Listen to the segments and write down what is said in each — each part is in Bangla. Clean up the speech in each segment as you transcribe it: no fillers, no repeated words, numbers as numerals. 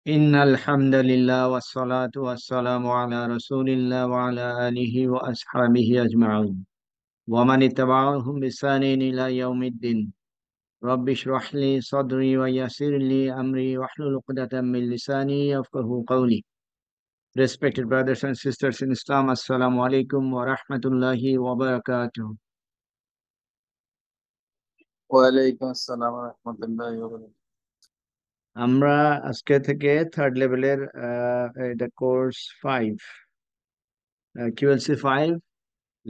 إن الحمد لله والصلاة والسلام على رسول الله وعلى آله وأصحابه أجمعين ومن اتبعهم بإحسان إلى يوم الدين رب اشرح لي صدري ويسر لي أمري واحلل عقدة من لساني يفقهوا قولي. Respected brothers and sisters in Islam, Assalamu alaikum wa rahmatullahi wa barakatuh. ওয়ালাইকুম আসসালাম রহমতুল্লাহ ওয়া আমরা আজকে থেকে থার্ড লেভেলের এটা course 5 QLC 5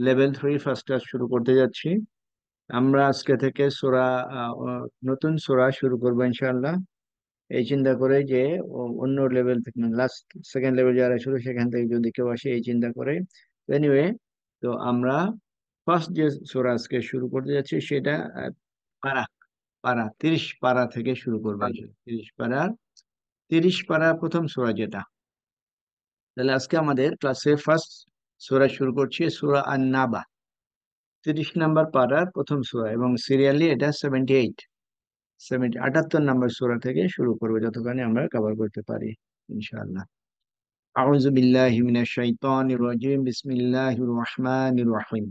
level 3 first class শুরু করতে যাচ্ছি। আমরা আজকে থেকে নতুন সূরা শুরু করবো ইনশাআল্লাহ। এই চিন্তা করে যে অন্য লেভেল থেকে লাস্ট সেকেন্ড লেভেল যারা ছিল সেখান থেকে যদি কেউ আসে এই চিন্তা করে। এনিওয়ে, তো আমরা ফার্স্ট যে সূরা আজকে শুরু করতে যাচ্ছি সেটা পারা পারা 30 পারা থেকে শুরু করবো ইনশাআল্লাহ। 30 পারা প্রথম সূরা যেটা। তাহলে আজকে আমাদের ক্লাসে ফার্স্ট সূরা শুরু করছি, সূরা আন-নাবা। 30 নম্বর পারার প্রথম সূরা এবং সিরিয়ালি এটা 78 নম্বর সূরা থেকে শুরু করবো যতখানি আমরা কভার করতে পারি ইনশাআল্লাহ। আউযু বিল্লাহি মিনাশ শাইতানির রাজিম, বিসমিল্লাহির রহমানির রহিম।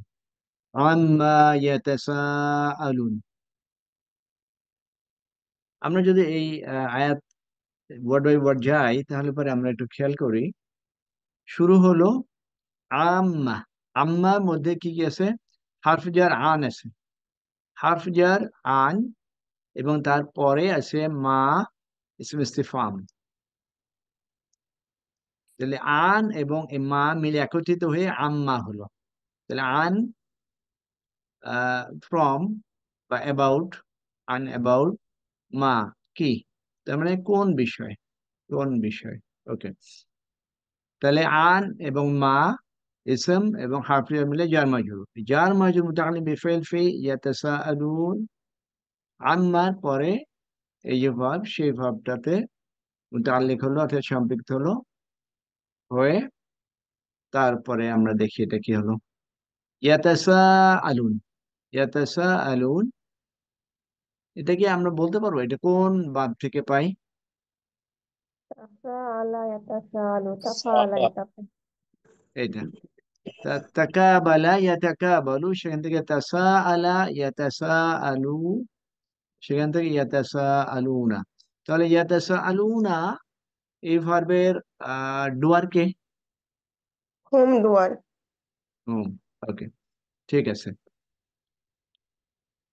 আম্মা ইয়াতাসাআলুন। আমরা যদি এই আয়াত ওয়ার্ড বাই ওয়ার্ড যাই তাহলে পরে আমরা একটু খেয়াল করি। শুরু হলো আম্মা। আম্মার মধ্যে কি কি আছে? হারফ জার আন আছে, হারফ জার আন, এবং তারপরে আছে মা ইসম ইস্তিফাম। তাহলে আন এবং এ মা মিলে একত্রিত হয়ে আম্মা হলো। তাহলে আন ফ্রম বা অ্যাবাউট, আন অ্যাবাউট, মা কি, তার মানে কোন বিষয়, কোন বিষয়। ওকে, তাহলে আন এবং মা ইসম এবং হারফিয়া মিলে জার মাজরুর। জার মাজরুর মুতাআল্লিক বিফাইল ফি ইয়াতাসাআলুন। আম্মার পরে এই যে ভার্ব, সেই ভার্বটাতে মুতাআল্লিক হলো অর্থাৎ সম্পৃক্ত হলো হয়ে তারপরে আমরা দেখি এটা কি হলো। ইয়াতাসাআলুন, ইয়াতাসাআলুন, এটা কি আমরা বলতে পারবো এটা কোন বাদ থেকে পাই? تفاعل يتفاعل تفاعل يتفاعل এটা তাকাবালা ইয়াতাকাবালু, সেখান থেকে তাসাআলা ইয়াতাসাআলু, সেখান থেকে ইয়াতাসাআলুনা। তাহলে ইয়াতাসাআলুনা এই ভার্বের ডুয়ার কে? হোম ডুয়ার। হুম, ওকে, ঠিক আছে।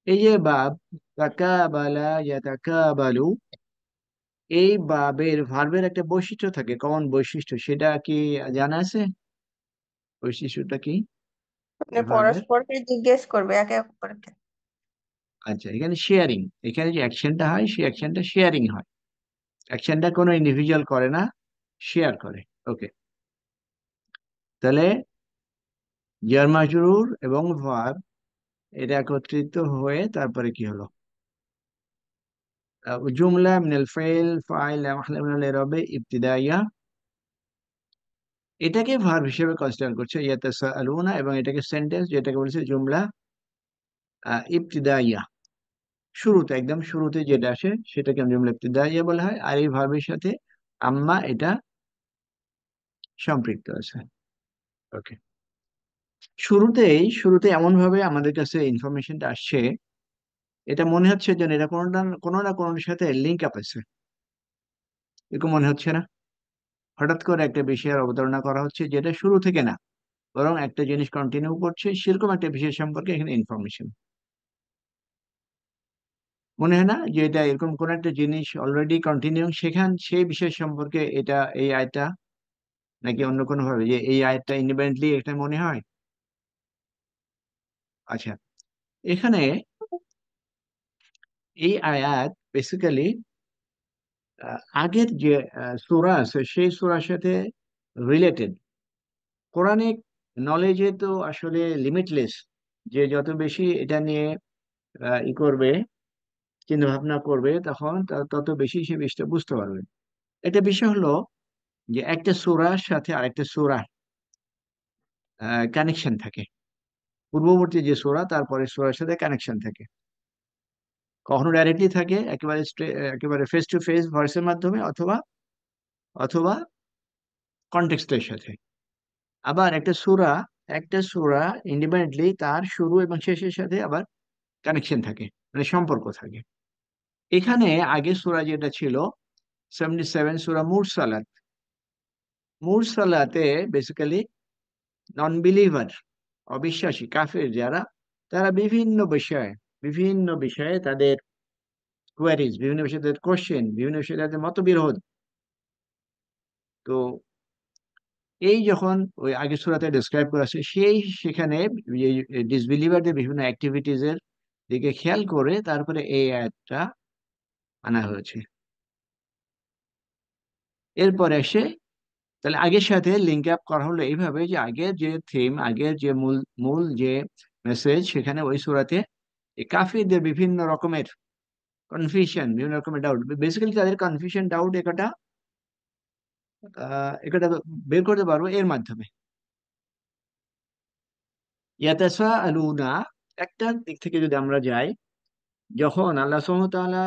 এই যে বাব তাকাবালা ইয়াতাকাবালু, এই বাবের ভার্বের একটা বৈশিষ্ট্য থাকে, কমন বৈশিষ্ট্য, সেটা কি জানা আছে? বৈশিষ্ট্যটা কি মানে এই ভার্বের? পরস্পরকে জিজ্ঞেস করবে একে অপরকে। আচ্ছা, এখানে শেয়ারিং, এখানে যে অ্যাকশনটা হয় সেই অ্যাকশনটা শেয়ারিং হয়। অ্যাকশনটা কোনো ইন্ডিভিজুয়াল করে না, শেয়ার করে। ওকে, তাহলে জার মাজরুর এবং ভার্ব এটা একত্রিত হয়ে তারপরে কি হলো? জুমলা মিনাল ফাইল ফাইল মাহলা মিনাল ইরাবে ইবতিদাইয়া, এটাকে ভার্ব হিসেবে কনসিডার করছে ইয়াতাসাআলুনা, এবং এটাকে সেন্টেন্স যেটাকে বলছে জুমলা ইবতিদাইয়া, শুরুতে একদম শুরুতে যেটা আসে সেটাকে জুমলা ইবতিদাইয়া বলা হয়। আর এই ভার্বের সাথে আম্মা এটা সম্পৃক্ত আছে। ওকে, শুরুতে এমন ভাবে আমাদের কাছে ইনফরমেশনটা আসছে, এটা মনে হচ্ছে যেন এটা কোনো না কোনোর সাথে লিঙ্ক আপ আছে, এরকম মনে হচ্ছে না? হঠাৎ করে একটা বিষয়ের অবতারণা করা হচ্ছে যেটা শুরু থেকে না, বরং একটা জিনিস কন্টিনিউ করছে, সেরকম একটা বিষয় সম্পর্কে এখানে ইনফরমেশন। মনে হয় না যে এটা এরকম কোন একটা জিনিস অলরেডি কন্টিনিউ, সেই বিষয় সম্পর্কে এটা এই আয়টা, নাকি অন্য কোনো ভাবে যে এই আয়টা ইন্ডিপেন্ডেন্টলি এটা মনে হয়? আচ্ছা, এখানে এই আয়াত বেসিক্যালি আগের যে সূরা আছে সেই সূরার সাথে রিলেটেড। কোরআনিক নলেজে তো আসলে লিমিটলেস, যে যত বেশি এটা নিয়ে করবে, চিন্তা ভাবনা করবে, তখন তত বেশি সে বিষয়টা বুঝতে পারবে। একটা বিষয় হলো যে একটা সূরার সাথে আরেকটা সূরা কানেকশন থাকে, পূর্ববর্তী যে সূরা তারপরে সূরার সাথে কানেকশন থাকে, কখনো ডাইরেক্টলি থাকে একেবারে একেবারে ফেস টু ফেস ভয়েসের মাধ্যমে, অথবা অথবা কনটেক্সটের সাথে। আবার একটা সূরা ইন্ডিপেন্ডেন্টলি তার শুরু এবং শেষের সাথে আবার কানেকশন থাকে, মানে সম্পর্ক থাকে। এখানে আগে সূরা যেটা ছিল 77, সূরা মুরসালাত। মুরসালাতে বেসিক্যালি নন বিলিভার, অবিশ্বাসী কাফের যারা, তারা বিভিন্ন বিষয়ে তাদের কোয়ারিজ, বিভিন্ন বিষয়ে তাদের কোশ্চেন, বিভিন্ন বিষয়ে তাদের মতবিরোধ। তো এই যখন ওই আগের সূরাতে ডিসক্রাইব করা আছে, সেখানে ডিসবিলিভারদের বিভিন্ন অ্যাক্টিভিটিজ এর দিকে খেয়াল করে তারপরে এই আয়াতটা আনা হয়েছে। এরপর এসে তাহলে আগের সাথে লিঙ্ক আপ করা হলো এইভাবে যে আগের যে থিম, আগের যে মূল মূল যে মেসেজ, সেখানে ওই সূরাতে এই কাফিরদের বিভিন্ন রকমের কনফিউশন, বিভিন্ন রকমের ডাউট, বেসিক্যালি তাদের কনফিউশন ডাউট এটা বের করতে পারবো এর মাধ্যমে। ইয়াতাসা আলুনা, একটা দিক থেকে যদি আমরা যাই, যখন আল্লাহ সুবহানাহু ওয়া তাআলা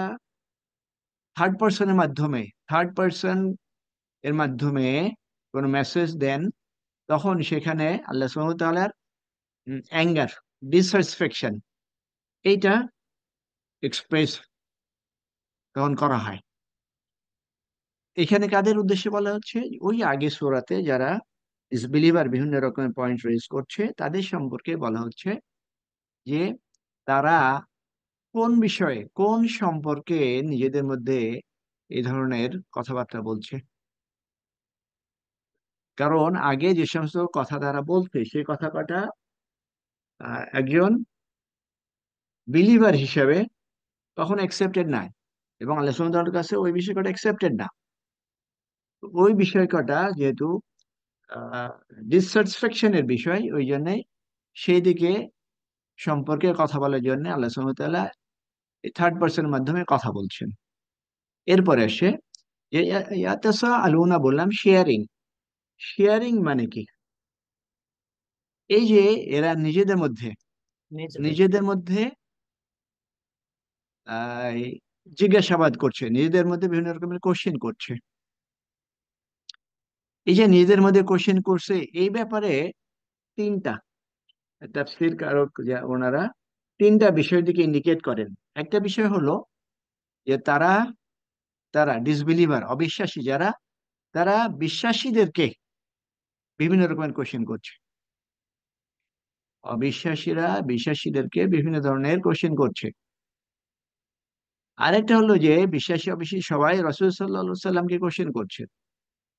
থার্ড পার্সন এর মাধ্যমে কোনো মেসেজ দেন, তখন সেখানে আল্লাহ সুবহানাহু ওয়া তাআলার অ্যাঙ্গার, ডিসস্যাটিসফ্যাকশন, এইটা এক্সপ্রেস তখন করা হয়। এখানে কাদের উদ্দেশ্যে বলা হচ্ছে? ওই আগে সূরাতে যারা ডিসবিলিভার বিভিন্ন রকমের পয়েন্ট রেজ করছে, তাদের সম্পর্কে বলা হচ্ছে যে তারা কোন সম্পর্কে নিজেদের মধ্যে এই ধরনের কথাবার্তা বলছে। কারণ আগে যে সমস্ত কথা তারা বলছে, সেই কথা কটা একজন বিলিভার হিসেবে তখন অ্যাকসেপ্টেড নাই, এবং আল্লাহ সুবহানাহু ওয়া তাআলার কাছে ওই বিষয় কটা অ্যাকসেপ্টেড না। তো ওই বিষয় কটা যেহেতু ডিসস্যাটিসফ্যাকশনের বিষয়, ওই জন্যই সেই দিকে সম্পর্কে কথা বলার জন্য আল্লাহ সুবহানাহু ওয়া তাআলা থার্ড পার্সনের মাধ্যমে কথা বলছেন। এরপরে আসে যে ইয়াতাসা আলুনা, বললাম শেয়ারিং। শেয়ারিং মানে কি? এই যে এরা নিজেদের মধ্যে আহ, জিজ্ঞাসাবাদ করছে, নিজেদের মধ্যে বিভিন্ন রকমের কোশ্চেন করছে। এই যে নিজেদের মধ্যে কোশ্চেন করছে, এই ব্যাপারে তিনটা তাফসীর কারক ওনারা তিনটা বিষয়ের দিকে ইন্ডিকেট করেন। একটা বিষয় হলো যে তারা তারা ডিসবিলিভার, অবিশ্বাসী যারা, তারা বিশ্বাসীদেরকে বিভিন্ন রকমের কোশ্চেন করছে। অবিশ্বাসীরা বিশ্বাসীদেরকে বিভিন্ন ধরনের কোশ্চেন করছে। আরেকটা হলো যে বিশ্বাসী অবিশ্বাসী সবাই রাসূল সাল্লাল্লাহু আলাইহি সাল্লামকে কোশ্চেন করছে।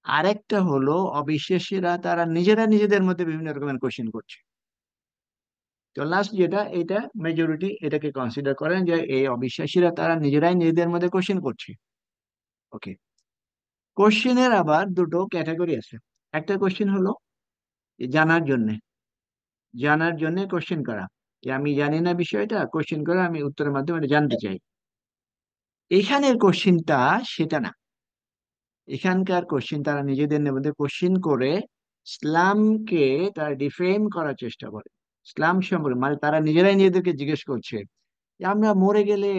আরেকটা হলো অবিশ্বাসীরা তারা নিজেরা নিজেদের মধ্যে বিভিন্ন রকমের কোশ্চেন করছে। তো লাস্ট যেটা, এটা মেজরিটি এটাকে কনসিডার করেন যে এই অবিশ্বাসীরা তারা নিজেরাই নিজেদের মধ্যে কোশ্চেন করছে। ওকে। কোশ্চেনের আবার দুটো ক্যাটাগরি আছে। একটা কোশ্চেন হলো যে জানার জন্য কোশ্চেন করা, যে আমি জানি না বিষয়টা, কোশ্চেন করে আমি উত্তরের মাধ্যমে এটা জানতে চাই। এখানের কোশ্চেনটা সেটা না। এখানকার কোশ্চেন তারা নিজেদের মধ্যে কোশ্চেন করে ইসলামকে তারা ডিফেম করার চেষ্টা করে। ইসলাম সম্পর্কে মানে তারা নিজেরাই নিজেদেরকে জিজ্ঞেস করছে যে আমরা মরে গেলে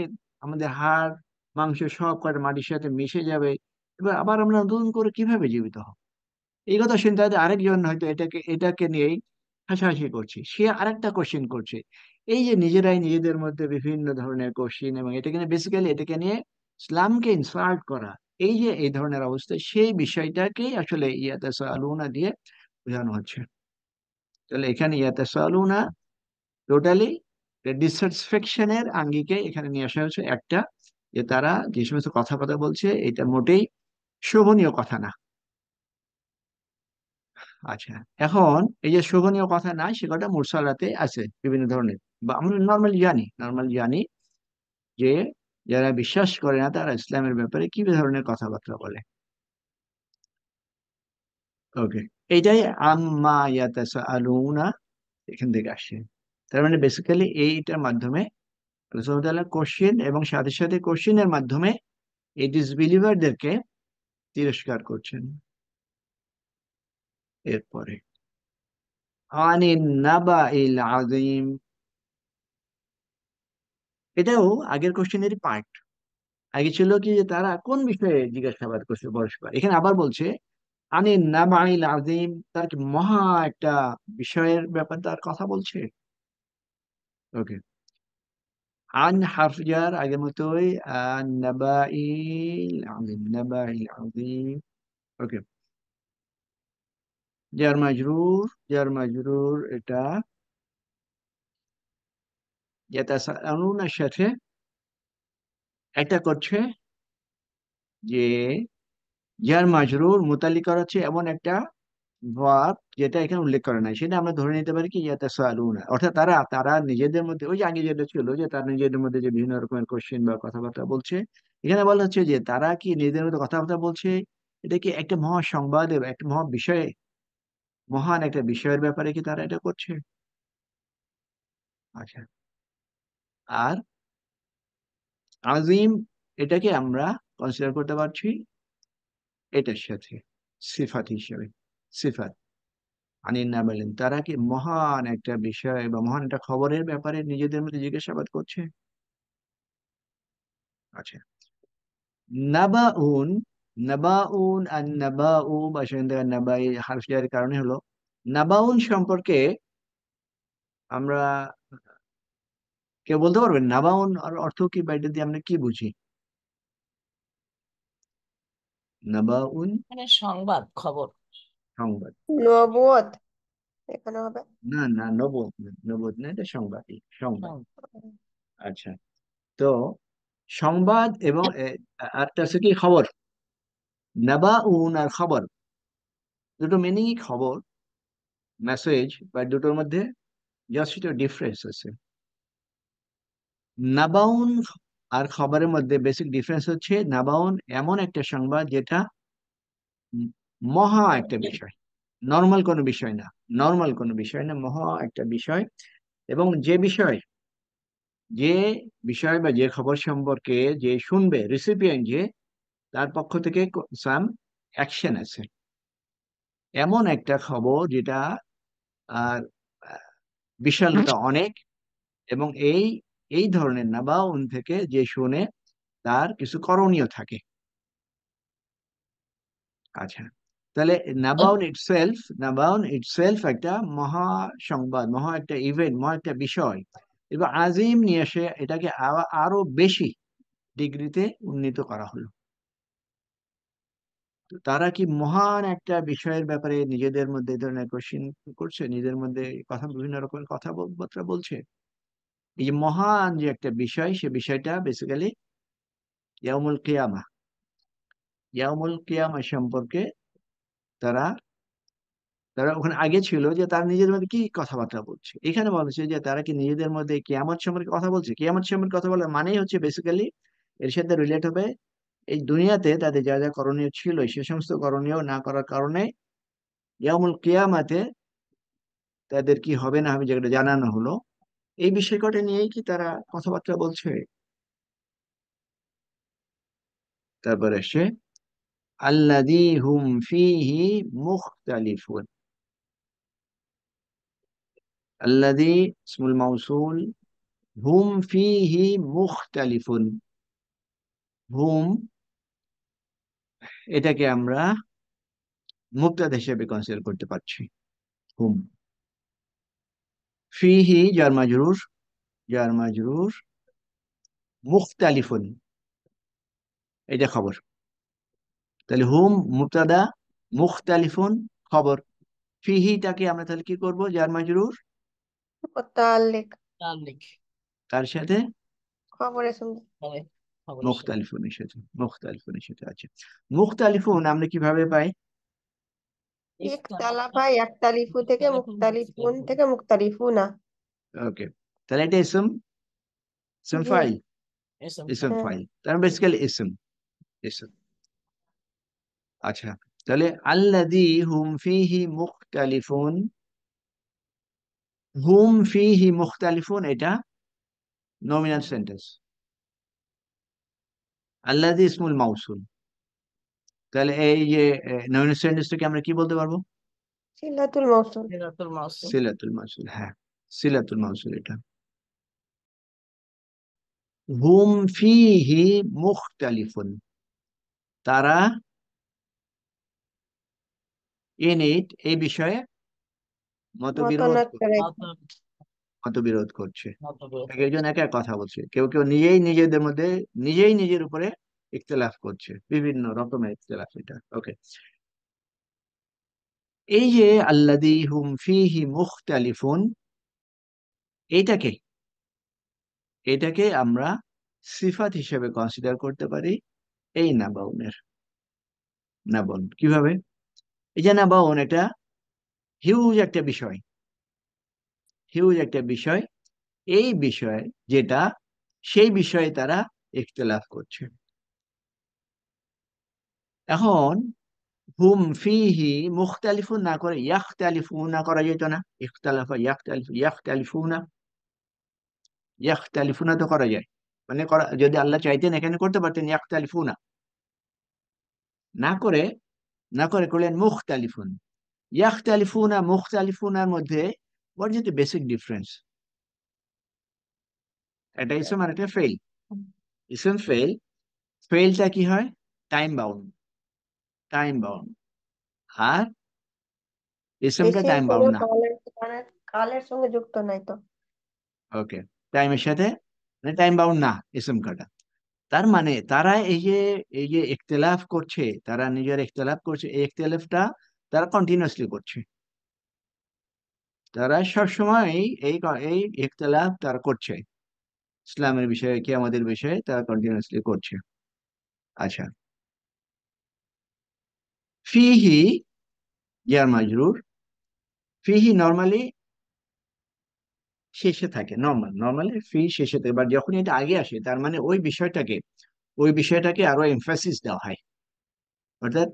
আমাদের হাড় মাংস সব কটা মাটির সাথে মিশে যাবে, এবার আবার আমরা নতুন করে কিভাবে জীবিত হব? এই কথা শুনতে হয়তো আরেকজন হয়তো এটাকে নিয়েই হাসাহাসি করছে, সে আরেকটা কোশ্চেন করছে। এই যে নিজেরাই নিজেদের মধ্যে বিভিন্ন ধরনের কোশ্চেন, এবং এটাকে নিয়ে বেসিক্যালি এটাকে নিয়ে ইসলামকে ইনসাল্ট করা, এই যে এই ধরনের অবস্থা, সেই বিষয়টাকেই আসলে ইয়াতাসাআলুনা দিয়ে বোঝানো হচ্ছে। তাহলে এখানে ইয়াতাসাআলুনা টোটালি ডিসস্যাটিসফ্যাকশনের আঙ্গিকে এখানে নিয়ে আসা হচ্ছে। একটা, যে তারা যে সমস্ত কথা কথা বলছে, এটা মোটেই শোভনীয় কথা না। আচ্ছা, এখন এই যে শোভনীয় কথা না, সে কথা মুরসালাতে আছে বিভিন্ন ধরনের, বা আমরা নর্মালি জানি যে যারা বিশ্বাস করে না তারা ইসলামের ব্যাপারে কি ধরনের কথাবার্তা বলে। ওকে, এইটাই আম্মা ইয়াতাসাআলুনা এখান থেকে আসে। তার মানে বেসিক্যালি এইটার মাধ্যমে আল্লাহ সুবহানাহু ওয়া তাআলা কোশ্চেন এবং সাথে সাথে কোশ্চেনের মাধ্যমে এই ডিসবিলিভারদেরকে তিরস্কার করছেন। এরপরে আনিন নাবাইল আযীম, এটাও আগের কোশ্চেনেরই পার্ট। আগে ছিল কি যে তারা কোন বিষয়ে জিজ্ঞাসাবাদ করছে পরস্পর, এখানে আবার বলছে আনি নাবাইল আজিম, তার কি মহা একটা বিষয়ের ব্যাপারে তার কথা বলছে। ওকে, আন হারফ জার আগের মতোই, আন নাবাইল আজিম, নাবাইল আজিম। ওকে, জার মাজরুর, জার মাজরুর এটা ইয়াতাসাআলুনার সাথে এটা করছে যে জার মাজরুর মুতাল্লিক করা হচ্ছে এমন একটা ভার্ব যেটা এখানে উল্লেখ করা নাই, সেটা আমরা ধরে নিতে পারি কি ইয়াতাসাআলুনা, অর্থাৎ তারা তারা নিজেদের মধ্যে, ওই যে আগে যেটা ছিল যে তারা নিজেদের মধ্যে যে বিভিন্ন রকমের কোশ্চেন বা কথাবার্তা বলছে, এখানে বলা হচ্ছে যে তারা কি নিজেদের মধ্যে কথাবার্তা বলছে, এটা কি একটা মহা সংবাদ এবং একটা মহা বিষয়ে, মহান একটা বিষয়ের ব্যাপারে কি তারা এটা করছে। আচ্ছা, আর আজিম এটাকে আমরা কনসিডার করতে পারছি এটার সাথে সিফাত হিসেবে, সিফাত। আনিন না বলেন তারা কি মহান একটা বিষয় বা মহান একটা খবরের ব্যাপারে নিজেদের মধ্যে জিজ্ঞাসাবাদ করছে। আচ্ছা, নাবাউন, নাবাউন আর নাবাউ বা সেখান থেকে নাবাই হারফ জারের কারণে হলো নাবাউন সম্পর্কে আমরা, কেউ বলতে পারবেন নাবাউন আর অর্থ কি বা এটা দিয়ে আমরা কি বুঝি? নাবাউন মানে সংবাদ খবর। সংবাদ। নবুয়ত এখানে হবে। না না, নবুয়ত না, নবুয়ত না, এটা সংবাদই, সংবাদ। সং- আচ্ছা, তো সংবাদ এবং আরেকটা আছে কি খবর, নাবাউন আর খবর, দুটো মিনিংই খবর, মেসেজ, বা দুটোর মধ্যে জাস্ট একটা ডিফারেন্স আছে। নাবাউন আর খবরের মধ্যে বেসিক ডিফারেন্স হচ্ছে নাবাউন এমন একটা সংবাদ যেটা উম মহা একটা বিষয়, নর্মাল কোনো বিষয় না, নর্মাল কোনো বিষয় না, মহা একটা বিষয়। এবং যে বিষয়, যে বিষয় বা যে খবর সম্পর্কে যে শুনবে রিসিপিয়েন্ট, যে তার পক্ষ থেকে সাম অ্যাকশন আছে, এমন একটা খবর যেটা আর বিশালতা অনেক। এবং এই এই ধরনের নাবাউন থেকে যে শুনে তার কিছু করণীয় থাকে। আচ্ছা, তাহলে নাবাউন ইটসেলফ একটা মহা সংবাদ, মহা একটা ইভেন্ট, মহা একটা বিষয়। এবার আজিম নিয়ে এসে এটাকে আরো বেশি ডিগ্রিতে উন্নীত করা হলো। তো তারা কি মহান একটা বিষয়ের ব্যাপারে নিজেদের মধ্যে এই ধরনের কোশ্চিন করছে, নিজেদের মধ্যে কথা, বিভিন্ন রকমের কথাবার্তা বলছে। এই যে মহান যে একটা বিষয়, সে বিষয়টা বেসিক্যালি ইয়াউমুল কিয়ামা, ইয়াউমুল কিয়ামা সম্পর্কে তারা, তারা ওখানে আগে ছিল যে তারা নিজেদের মধ্যে কি কথাবার্তা বলছে, এখানে বলা হচ্ছে যে তারা কি নিজেদের মধ্যে কিয়ামত সম্পর্কে কথা বলছে। কিয়ামত সম্পর্কে কথা বলার মানেই হচ্ছে বেসিক্যালি এর সাথে রিলেট হবে এই দুনিয়াতে তাদের যা যা করণীয় ছিল সে সমস্ত করণীয় না করার কারণে ইয়ামুল কিয়ামাতে তাদের কি হবে না হবে, যেটা জানানো হলো, এই বিষয় কটা নিয়েই কি তারা কথাবার্তা বলছে। তারপরে সে আল্লাযী হুম ফীহি মুখতালিফুন, আল্লাযী ইসমুল মাউসুল, হুম ফীহি মুখতালিফুন, হুম এটাকে আমরা মুবতাদা হিসেবে কনসিডার করতে পারছি। হুম, ফিহি জার মাজরুর, জার মাজরুর, মুখতালিফুন এটা খবর। তাহলে হুম মুবতাদা, মুখতালিফুন খবর, ফিহিটাকে আমরা তাহলে কি করব, জার মাজরুর মুতাল্লিক তাল্লিক তার সাথে খবরে শুনবে। মানে খবরের সাথে। মুখতালিফুনের সাথে, মুখতালিফুনের সাথে আছে। মুখতালিফুন আমরা কিভাবে পাই? ইখতালাফা ইয়াখতালিফু থেকে মুখতালিফুন থেকে মুখতালিফুনা। ওকে, তাহলে এটা ইসম, ইসম জি। ফাইল, এসব ইসম হ্যাঁ। ফাইল, তার বেসিক্যালি ইসম, ইসম। আচ্ছা, তাহলে আল্লাযী হুম ফীহি মুখতালিফুন, হুম ফীহি মুখতালিফুন এটা নমিনাল সেন্টেন্স, আল্লাযী ইসমুল মাউসুল। তাহলে এই যে নমিনাল সেন্টেন্সটাকে আমরা কি বলতে পারবো? সিলাতুল মাউসুল। সিরাতুল মাউসুল। সিলাতুল মাউসুল, হ্যাঁ, সিলাতুল মাউসুল এটা। হুম ফিহি মুখতালিফুন, তারা ইন ইট, এই বিষয়ে মতবিরোধ মতানৈক্য রয়েছে। মত মতবিরোধ করছে। মতভেদ এক একজন করছে। এক এক কথা বলছে, কেউ কেউ নিজেই নিজেদের মধ্যে নিজেই নিজের উপরে ইখতিলাফ করছে, বিভিন্ন রকমের ইখতিলাফ এটা। ওকে, এই যে আল্লাযী হুম ফীহি মুখতালিফুন, এইটাকে এটাকে আমরা সিফাত হিসেবে কনসিডার করতে পারি এই নাবাউনের। নাবাউন কিভাবে? এই যে নাবাউন, এটা হিউজ একটা বিষয়, হিউজ একটা বিষয়। এই বিষয় যেটা, সেই বিষয়ে তারা ইখতিলাফ করছে। এখন হুম ফিহি মুখতালিফুন না করে ইয়াখতালিফুনা করা যেত না? ইখতালাফা ইয়াখতালিফুনা, ইয়াখতালিফুনা তো করা যায়, মানে যদি আল্লাহ চাইতেন এখানে করতে পারতেন ইয়াখতালিফুনা, না করে না করে করলেন মুখতালিফুন। ইয়াখতালিফুনা মুখতালিফুনার মধ্যে what is the basic difference? এটা ইসম আর এটা ফেল। ইসম ফেল, ফেলটা কি হয়? Time bound, time bound. আর ইসমটা বেশির টাইম কোনো বাউন্ড না। কালের সঙ্গে যুক্ত নাই তো। ওকে, টাইমের সাথে, মানে টাইম বাউন্ড না ইসম কাটা। তার মানে তারা এই যে ইখতিলাফ করছে, তারা নিজের ইখতিলাফ করছে, এই ইখতিলাফটা তারা কন্টিনিউয়াসলি করছে। তারা সবসময় এই ইখতিলাফ তারা করছে, ইসলামের বিষয়ে কিয়ামতের বিষয়ে তারা কন্টিনিউয়াসলি করছে। আচ্ছা, ফিহি ইয়ার মাজরুর, ফিহি নর্মালি শেষে থাকে, নর্মালি ফি শেষে থাকে, বাট যখন এটা আগে আসে তার মানে ওই বিষয়টাকে আরো এমফাসিস দেওয়া হয়। অর্থাৎ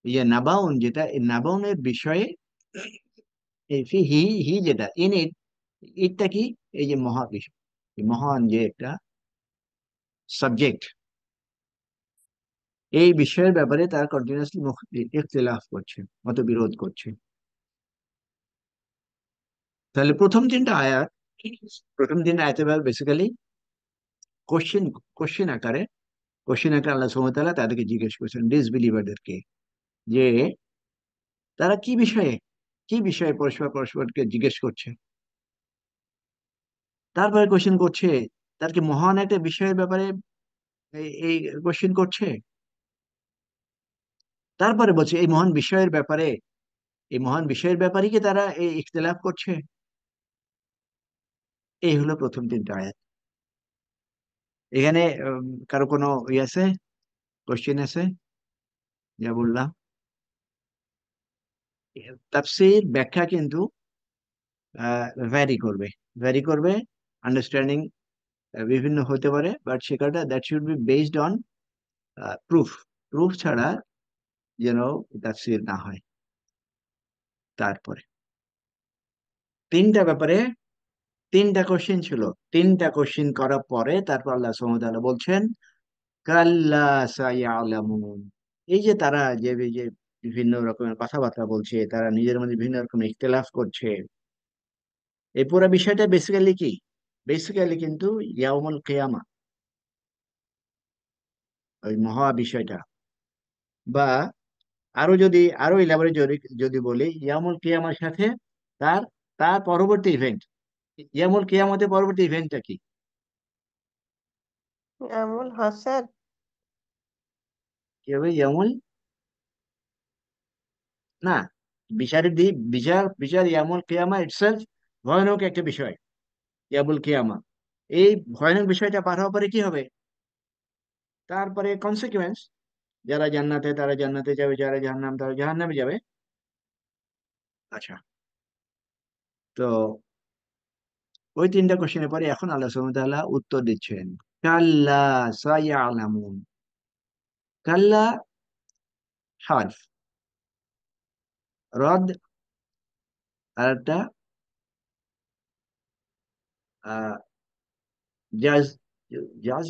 এই যে নাবাউন, যেটা এই নাবাউনের বিষয়ে, এই ফি হি হি যেটা ইন ইট, ইটটা কি? এই যে মহা বিষয়, এই মহান যে একটা সাবজেক্ট, এই বিষয়ের ব্যাপারে তারা কন্টিনিউয়াসলি ইখতিলাফ করছে, মতবিরোধ করছে। তাহলে প্রথম তিনটা আয়াতে বেসিক্যালি কোশ্চেন, কোশ্চেন আকারে কোশ্চেন আকারে আল্লাহ সুবহানাহু ওয়া তাআলা তাদেরকে জিজ্ঞেস করছেন, ডিসবিলিভারদেরকে, যে তারা কি বিষয়ে পরস্পর পরস্পরকে জিজ্ঞেস করছে। তারপরে কোশ্চেন করছে, তার কি মহান একটা বিষয়ের ব্যাপারে এই কোশ্চেন করছে। তারপরে বলছে এই মহান বিষয়ের ব্যাপারে কি তারা এই ইখতিলাফ করছে। এই হলো প্রথম তিনটা আয়াত। এখানে কারো কোনো ইয়ে আছে, কোশ্চেন আছে? যা বললাম, তাফসীর ব্যাখ্যা কিন্তু ভ্যারি করবে, ভ্যারি করবে, আন্ডারস্ট্যান্ডিং বিভিন্ন হতে পারে, বাট সেটা that should be based on proof. Proof ছাড়া যেন তাফসীর না হয়। তারপরে তিনটা ব্যাপারে তিনটা কোশ্চেন ছিল, তিনটা কোশ্চেন করার পরে তারপর আল্লাহ সুবহানাহু ওয়া তাআলা বলছেন কাল্লা সায়ালামুন। এই যে তারা যে বিভিন্ন রকমের কথাবার্তা বলছে, তারা নিজের মধ্যে বিভিন্ন রকম ইখতিলাফ করছে, এই পুরো বিষয়টা বেসিক্যালি কি? বেসিক্যালি কিন্তু ইয়াউমুল কিয়ামা, ওই মহা বিষয়টা, বা আরো ইলাবোরেট যদি বলি, ইয়াউমুল কিয়ামার সাথে তার তার পরবর্তী ইভেন্ট, ইয়াউমুল কিয়ামতের পরবর্তী ইভেন্টটা কি? আমুল হাসান। কি হবে? ইয়ামুল, না, বিচারের দিন, বিচার ইয়ামুল কিয়ামা ইটসেলফ ভয়ানক একটা বিষয়। ইয়ামুল কিয়ামা, এই ভয়ানক বিষয়টা পার হওয়ার পরে কি হবে? তারপরে কনসিকুয়েন্স, যারা জান্নাতে তারা জান্নাতে যাবে, যারা জাহান্নাম তারা জাহান্নামে যাবে। আচ্ছা, তো ওই তিনটা কোশ্চেনের পরে এখন আল্লাহ সুবহানাহু ওয়া তাআলা উত্তর দিচ্ছেন, কাল্লা সায়ালামুন। কাল্লা হারফ, রদ, আর একটা আহ জাজ, জাজ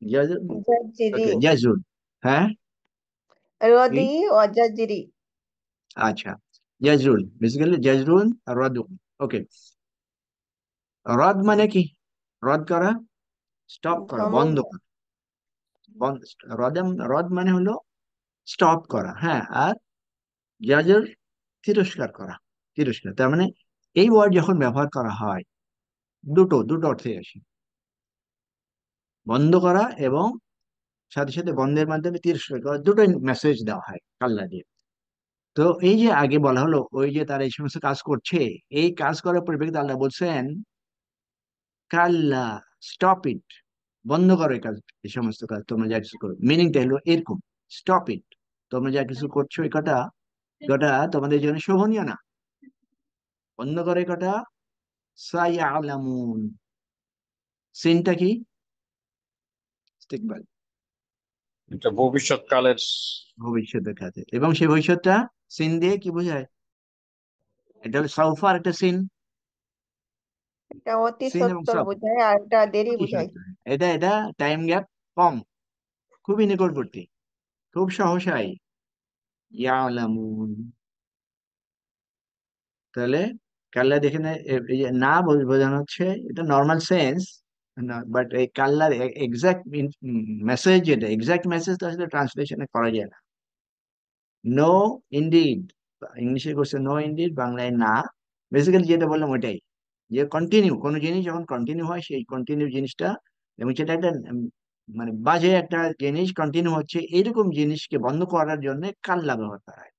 জাজ জাজিরি। ওকে, জাজুন। হ্যাঁ, কি? রদি অজাজিরি। আচ্ছা, জাজরুল, বেসিক্যালি জাজরুল আর রদ। ওকে, রদ মানে কি? রদ করা, স্টপ করা, ধমক বন্ধ করা। রদ মানে হলো স্টপ করা, হ্যাঁ। আর জাজর, তিরস্কার করা, তিরস্কার। তার মানে এই ওয়ার্ড যখন ব্যবহার করা হয়, দুটো দুটো অর্থে আসে, বন্ধ করা এবং সাথে সাথে বন্ধের মাধ্যমে তিরস্কার করা, দুটোই মেসেজ দেওয়া হয় কাল্লা দিয়ে। তো এই যে আগে বলা হলো ওই যে তারা এই সমস্ত কাজ করছে, এই কাজ করার পরিপ্রেক্ষিতে আল্লাহ বলছেন কাল্লা, স্টপ ইট, বন্ধ করো এই কাজ, এই সমস্ত কাজ তোমরা যা কিছু করো। মিনিংটা হলো এরকম, স্টপ ইট, তোমরা যা কিছু করছো এই কটা, কটা তোমাদের জন্য শোভনীয় না, বন্ধ করো এই কটা। সায়ালামুন, সিনটা কি? ইস্তিকবাল, এটা ভবিষ্যৎকালের। ভবিষ্যতের কাছে, এবং সেই ভবিষ্যৎটা সিন দিয়ে কি বোঝায়? এটা হলো সাউফা, আর একটা সিন, এটা অতি সিন এবং সত্বর সাউফ, বোঝায় আর এটা দেরি অতি বোঝায়। সত্য। এটা এটা টাইম গ্যাপ কম, খুবই নিকটবর্তী, খুব সহসাই। ইয়ালামুন, তাহলে কাল্লা দেখে এই যে না বোঝানো হচ্ছে এটা নর্মাল সেন্স না, বাট এই কাল্লার এক্সাক্ট মেসেজ, যেটা এক্সাক্ট মেসেজটা আসলে ট্রান্সলেশনে করা যায় না। নো ইনডিড, ইংলিশে করছে নো ইনডিড, বাংলায় না। বেসিক্যালি যেটা বললাম ওইটাই, যে কন্টিনিউ, কোনো জিনিস যখন কন্টিনিউ হয় সেই কন্টিনিউ জিনিসটা, এবং সেটা একটা মানে বাজে একটা জিনিস কন্টিনিউ হচ্ছে, এইরকম জিনিসকে বন্ধ করার জন্য কাল্লা ব্যবহার করা হয়,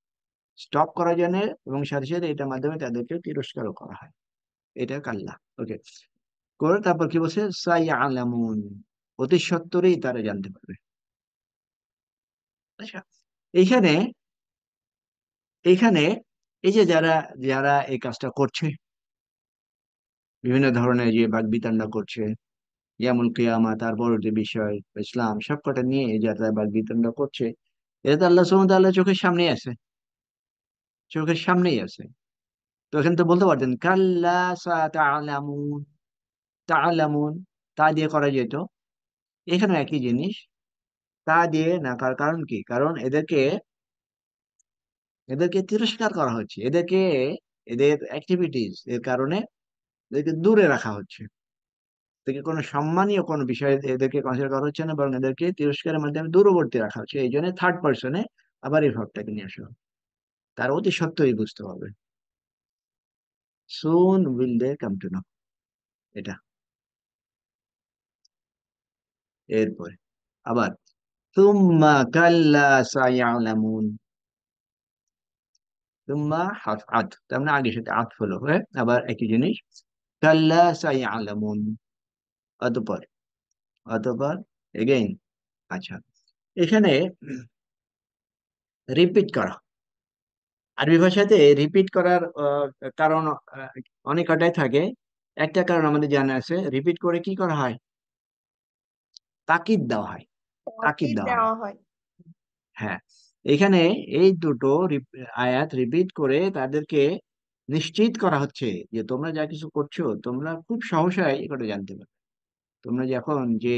স্টপ করার জন্য। এবং সাথে সাথে এটার মাধ্যমে তাদেরকে তিরস্কারও করা হয়, এটা কাল্লা। ওকে, করে তারপর কি বলছে, সাইয়ালামুন, অতি সত্বরেই তারা জানতে পারবে। আচ্ছা, এইখানে এইখানে এই যে যারা যারা এই কাজটা করছে, বিভিন্ন ধরনের যে বাগবিতণ্ডা করছে, ইয়ামুল কিয়ামা, তারপর যে বিষয় ইসলাম, সবকটা নিয়ে যারা বাগবিতণ্ডা করছে, এটা তো আল্লাহ সুবহানাহু ওয়া তাআলা চোখের সামনেই আছে, চোখের সামনেই আছে। তো এখানে তো বলতে পারতেন কাল্লা সাতালামুন, তাআলামুন, তা দিয়ে করা যেত, এখানে একই জিনিস, তা দিয়ে না। কারণ কি? কারণ এদেরকে এদেরকে তিরস্কার করা হচ্ছে, এদেরকে, এদের অ্যাক্টিভিটিস এর কারণে এদেরকে দূরে রাখা হচ্ছে, এদেরকে কোনো সম্মানীয় কোনো বিষয়ে এদেরকে কনসিডার করা হচ্ছে না, বরং এদেরকে তিরস্কারের মাধ্যমে দূরবর্তী রাখা হচ্ছে। এই জন্য থার্ড পার্সনে আবার এই ভাবটাকে নিয়ে আসা হবে, তার অতি সত্ত্বই বুঝতে হবে। Soon will they come to know, এটা। এরপরে আবার তুম্মা কাল্লা সায়ালামুন, তুম্মা হাফ আত, তার মানে আগের সাথে আত হলো, হ্যাঁ, আবার একই জিনিস, কাল্লা সায়ালামুন, অতঃপর, অতঃপর, এগেইন। আচ্ছা, এখানে রিপিট করা, আরবি ভাষাতে রিপিট করার কারণ আহ, অনেক কটাই থাকে। একটা কারণ আমাদের জানা আছে, রিপিট করে কি করা হয়? তাকিদ দেওয়া হয়, তাকিদ তাকিদ দেওয়া হয়। দেওয়া হয়। হ্যাঁ, এখানে এই দুটো আয়াত রিপিট করে তাদেরকে নিশ্চিত করা হচ্ছে যে তোমরা যা কিছু করছো তোমরা খুব সহসাই এটা জানতে পারবে। তোমরা যখন যে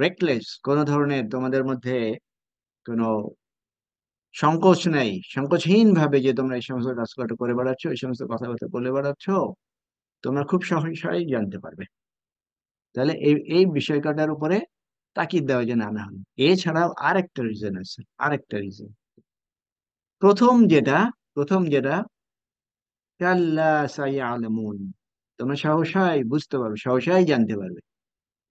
রেকলেস, কোন ধরনের তোমাদের মধ্যে কোনো সংকোচ নাই, সংকোচহীন ভাবে যে তোমরা এই সমস্ত কাজগুলো করে বেড়াচ্ছ, এই সমস্ত কথাবার্তা বলে বেড়াচ্ছ, তোমরা খুব সহসাই জানতে পারবে। তাহলে এই এই বিষয়টার উপরে তাকিদ দেওয়া যে না হলো। এছাড়াও আরেকটা রিজন আছে, আরেকটা রিজন। প্রথম যেটা, প্রথম যেটা কাল্লা সায়ালামুন, তোমরা সহসাই বুঝতে পারবে, সহসাই জানতে পারবে।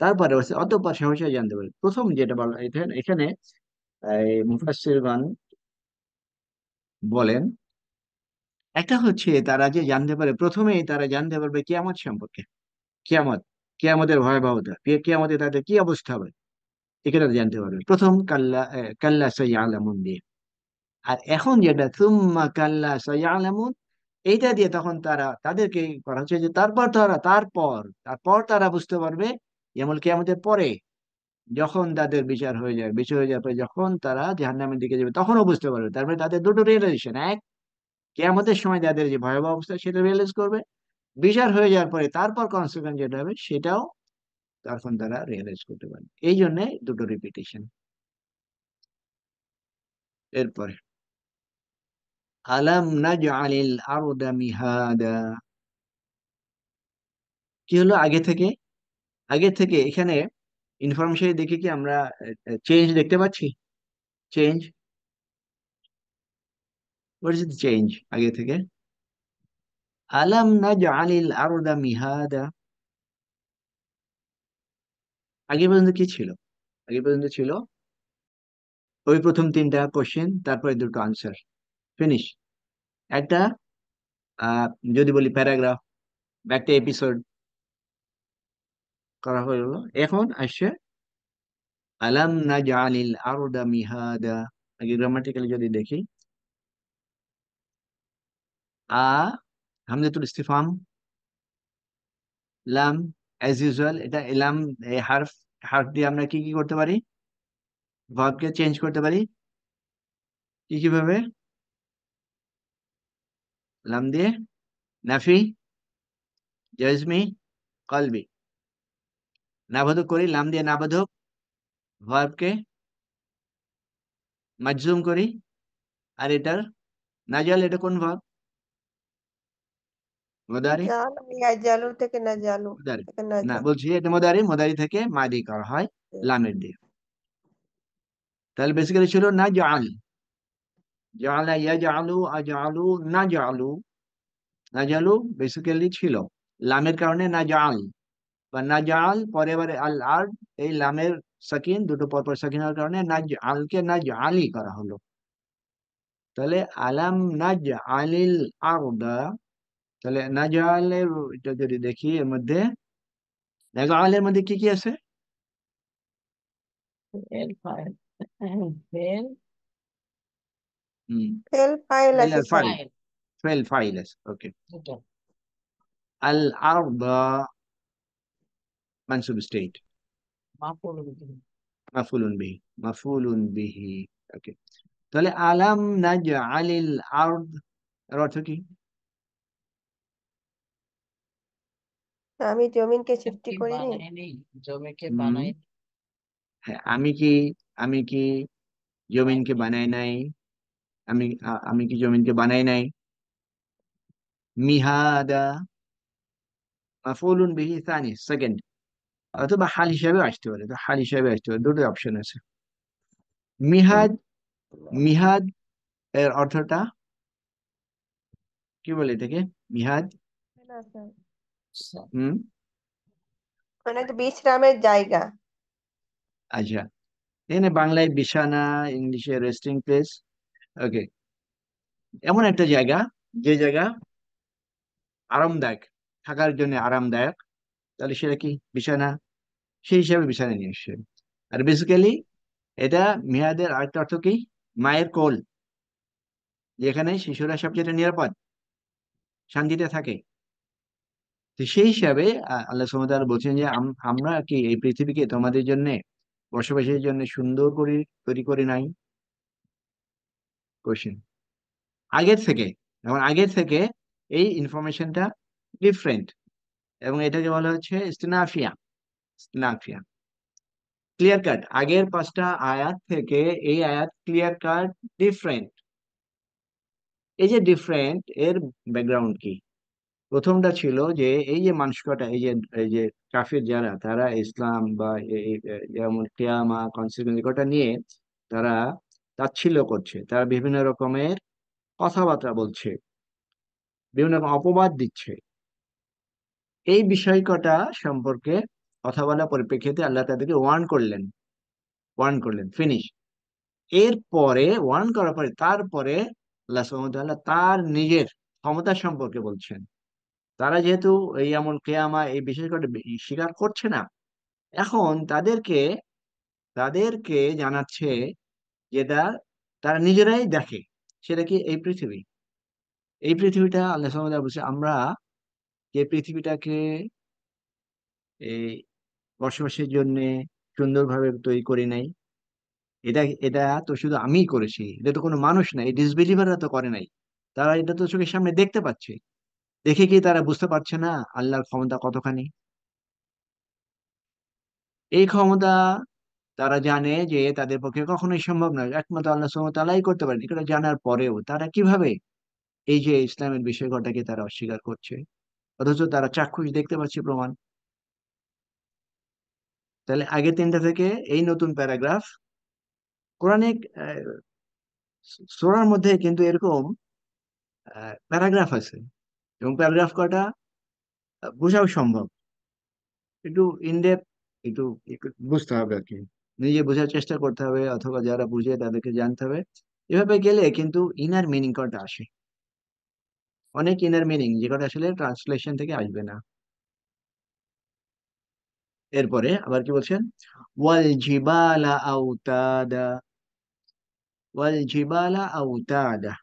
তারপরে হচ্ছে অতঃপর সহসাই জানতে পারবে। প্রথম যেটা বলা এখানে, এখানে মুফাসসিরগণ বলেন, একটা হচ্ছে তারা যে জানতে পারে, প্রথমেই তারা জানতে পারবে কিয়ামত সম্পর্কে, কিয়ামত, কিয়ামতের ভয়াবহতা, কিয়ামতে তাদের কি অবস্থা হবে, এটা জানতে পারবে প্রথম কাল্লা, কাল্লা সায়ালামুন দিয়ে। আর এখন যেটা তুম্মা কাল্লা সায়ালামুন, এইটা দিয়ে তখন তারা তাদেরকে করা হচ্ছে যে তারপর তারা, তারপর তারপর তারা বুঝতে পারবে, যেমন কিয়ামতের পরে যখন তাদের বিচার হয়ে যায়, বিচার হয়ে যাওয়ার পরে যখন তারা জাহান্নামের দিকে যাবে তখনও বুঝতে পারবে। তারপরে তাদের দুটো রিয়েলাইজেশন, এক, কিয়ামতের সময় তাদের যে ভয়াবহ অবস্থা সেটা রিয়েলাইজ করবে, বিচার হয়ে যাওয়ার পরে তারপর কনসিকুয়েন্স যেটা হবে সেটাও তখন তারা রিয়েলাইজ করতে পারবে। এই জন্য দুটো রিপিটেশন। এরপরে আলাম নাজআলিল আরদা মিহাদা, কি হলো আগে থেকে? আগে থেকে এখানে ইনফরমেশন দেখে কি আমরা চেঞ্জ দেখতে পাচ্ছি? চেঞ্জ, হোয়াট ইজ চেঞ্জ আগে থেকে? আলাম নাজআলিল আরদা মিহাদা, আগে পর্যন্ত কি ছিল? আগে পর্যন্ত ছিল ওই প্রথম তিনটা কোশ্চেন, তারপরে দুটো আনসার, ফিনিশ। একটা আহ, যদি বলি প্যারাগ্রাফ বা একটা এপিসোড করা হলো। এখন আসছে আলাম নাজআলিল আরদা মিহাদা। আগে গ্রামাটিক্যালি যদি দেখি, আ হামজাতুল ইস্তিফহাম, লাম, অ্যাজ ইউজুয়াল এটা লাম, এই হার্ফ, হার্ফ দিয়ে আমরা কি কি করতে পারি? ভার্বকে চেঞ্জ করতে পারি। কি কিভাবে? লাম দিয়ে নাফি, জজমি, কলবি। নাবাধক করি, লাম দিয়ে নাবাধক, ভার্বকে মাজজুম করি। আর এটার নাজাল, এটা কোন ভার্ব? মুদারি। জাল ইয়াজালু থেকে না জালু মুদারি থেকে না না, জাল। বলছি এটা মুদারি, মুদারি থেকে মাদি করা হয় লামের দিয়ে। তাহলে বেসিক্যালি ছিল না জাল, জালা ইয়াজালু, আজালু, না জালু, না জালু বেসিক্যালি ছিল লামের কারণে না জাল বা না জাল, পরে এবারে আল আর, এই লামের সাকিন দুটো পরপর সাকিন হওয়ার কারণে না জালকে না জালি করা হলো। তাহলে আলাম নাজ আলিল আরদা, তাহলে নাজালের এটা যদি দেখি এর মধ্যে, নাজালের মধ্যে কি কি আছে? ফেল ফাইল ফেল হুম, ফেল ফাইল ফেল আছে আর স্যার। ফাইল, ফাইল ফেল ফাইল আছে, ওকে। এটা আল আরদা মানসুব স্টেট, মাফুল বিহি মাফুলুন বিহি, মাফুলুন বিহি, ওকে। তাহলে আলাম নাজ আলিল আরদ এর অর্থ কি? আমি জমিনকে সৃষ্টি কি করিনি। বানায়নি, জমিকে হুম, বানাই হ্যাঁ, আমি কি জমিনকে বানাই নাই? আমি কি জমিনকে বানাই নাই? মিহাদা মাফউলুন বিহি সানি, সেকেন্ড। অথবা হাল হিসাবে আসতে পারে, তো হাল হিসাবে আসতে পারে, দুটো অপশন আছে। মিহাদ, মিহাদ এর অর্থটা কি বলে এটাকে? মিহাদ, না স্যার, হুম, মানে তো বিশ্রামের জায়গা। আচ্ছা, এখানে বাংলায় বিছানা, ইংলিশে রেস্টিং প্লেস, ওকে। এমন একটা জায়গা, যে জায়গা আরামদায়ক, থাকার জন্য আরামদায়ক, তাহলে সেটা কি? বিছানা, সেই হিসাবে বিছানা নিয়ে আসছে। আর বেসিক্যালি এটা মিহাদের আরেকটা অর্থ কি? মায়ের কোল, যেখানে শিশুরা সবচেয়ে নিরাপদ, শান্তিতে থাকে। তো সেই হিসাবে আল্লাহ সুবহানাহু ওয়া তাআলা বলছেন যে আমরা কি এই পৃথিবীকে তোমাদের জন্য বসবাসের জন্য সুন্দর করে তৈরি করে নাই? কোশ্চেন। আগের থেকে, যেমন আগের থেকে এই ইনফরমেশনটা ডিফারেন্ট, এবং এটাকে বলা হচ্ছে ইস্তিনাফিয়া, ইস্তিনাফিয়া, ক্লিয়ার কাট। আগের পাঁচটা আয়াত থেকে এই আয়াত ক্লিয়ার কাট ডিফারেন্ট। এই যে ডিফারেন্ট, এর ব্যাকগ্রাউন্ড কি? প্রথমটা ছিল যে এই যে মানুষ কটা, এই যে কাফির যারা, তারা ইসলাম বা যেমন কিয়ামা কনসিকুয়েন্স কটা নিয়ে তারা তাচ্ছিল্য করছে, তারা বিভিন্ন রকমের কথাবার্তা বলছে, বিভিন্ন রকম অপবাদ দিচ্ছে। এই বিষয় কটা সম্পর্কে কথা বলার পরিপ্রেক্ষিতে আল্লাহ তাদেরকে ওয়ার্ন করলেন, ওয়ার্ন করলেন, ফিনিশ। এরপরে ওয়ার্ন করার পরে তারপরে আল্লাহ সুবহানাহু ওয়া তাআলা তার নিজের ক্ষমতা সম্পর্কে বলছেন। তারা যেহেতু এই এমন কেয়ামা এই বিশেষ করে স্বীকার করছে না, এখন তাদেরকে তাদেরকে জানাচ্ছে যেটা তারা নিজেরাই দেখে, সেটা কি? এই পৃথিবী, এই পৃথিবীটা আল্লাহ সুবহানাহু ওয়া তাআলা বলছে আমরা যে পৃথিবীটাকে এই বসবাসের জন্য সুন্দরভাবে তৈরি করি নাই। এটা এটা তো শুধু আমিই করেছি, এটা তো কোনো মানুষ না, এই ডিসবিলিভাররা তো করে নাই। তারা এটা তো চোখের সামনে দেখতে পাচ্ছে, দেখে কি তারা বুঝতে পারছে না আল্লাহর ক্ষমতা কতখানি? এই ক্ষমতা তারা জানে যে তাদের পক্ষে কখনোই সম্ভব নয়, একমাত্র আল্লাহ সুবহানাহু ওয়া তাআলাই করতে পারেন। এটা জানার পরেও তারা কিভাবে এই যে ইসলামের বিষয়টাকে তারা অস্বীকার করছে, অথচ তারা চাক্ষুষ দেখতে পাচ্ছে প্রমাণ। তাহলে আগে তিনটা থেকে এই নতুন প্যারাগ্রাফ। কোরআনিক সূরার মধ্যে কিন্তু এরকম প্যারাগ্রাফ আছে, এবং প্যারাগ্রাফ কয়টা বোঝাও সম্ভব। একটু ইনডেপথ, একটু একটু বুঝতে হবে আর কি, নিজে বোঝার চেষ্টা করতে হবে, অথবা যারা বুঝে তাদেরকে জানতে হবে। এভাবে গেলে কিন্তু ইনার মিনিং কটা আসে, অনেক ইনার মিনিং, যে কটা আসলে ট্রান্সলেশন থেকে আসবে না। এরপরে আবার কি বলছেন, ওয়াল জিবালা আউতাদা, ওয়াল জিবালা আউতাদা,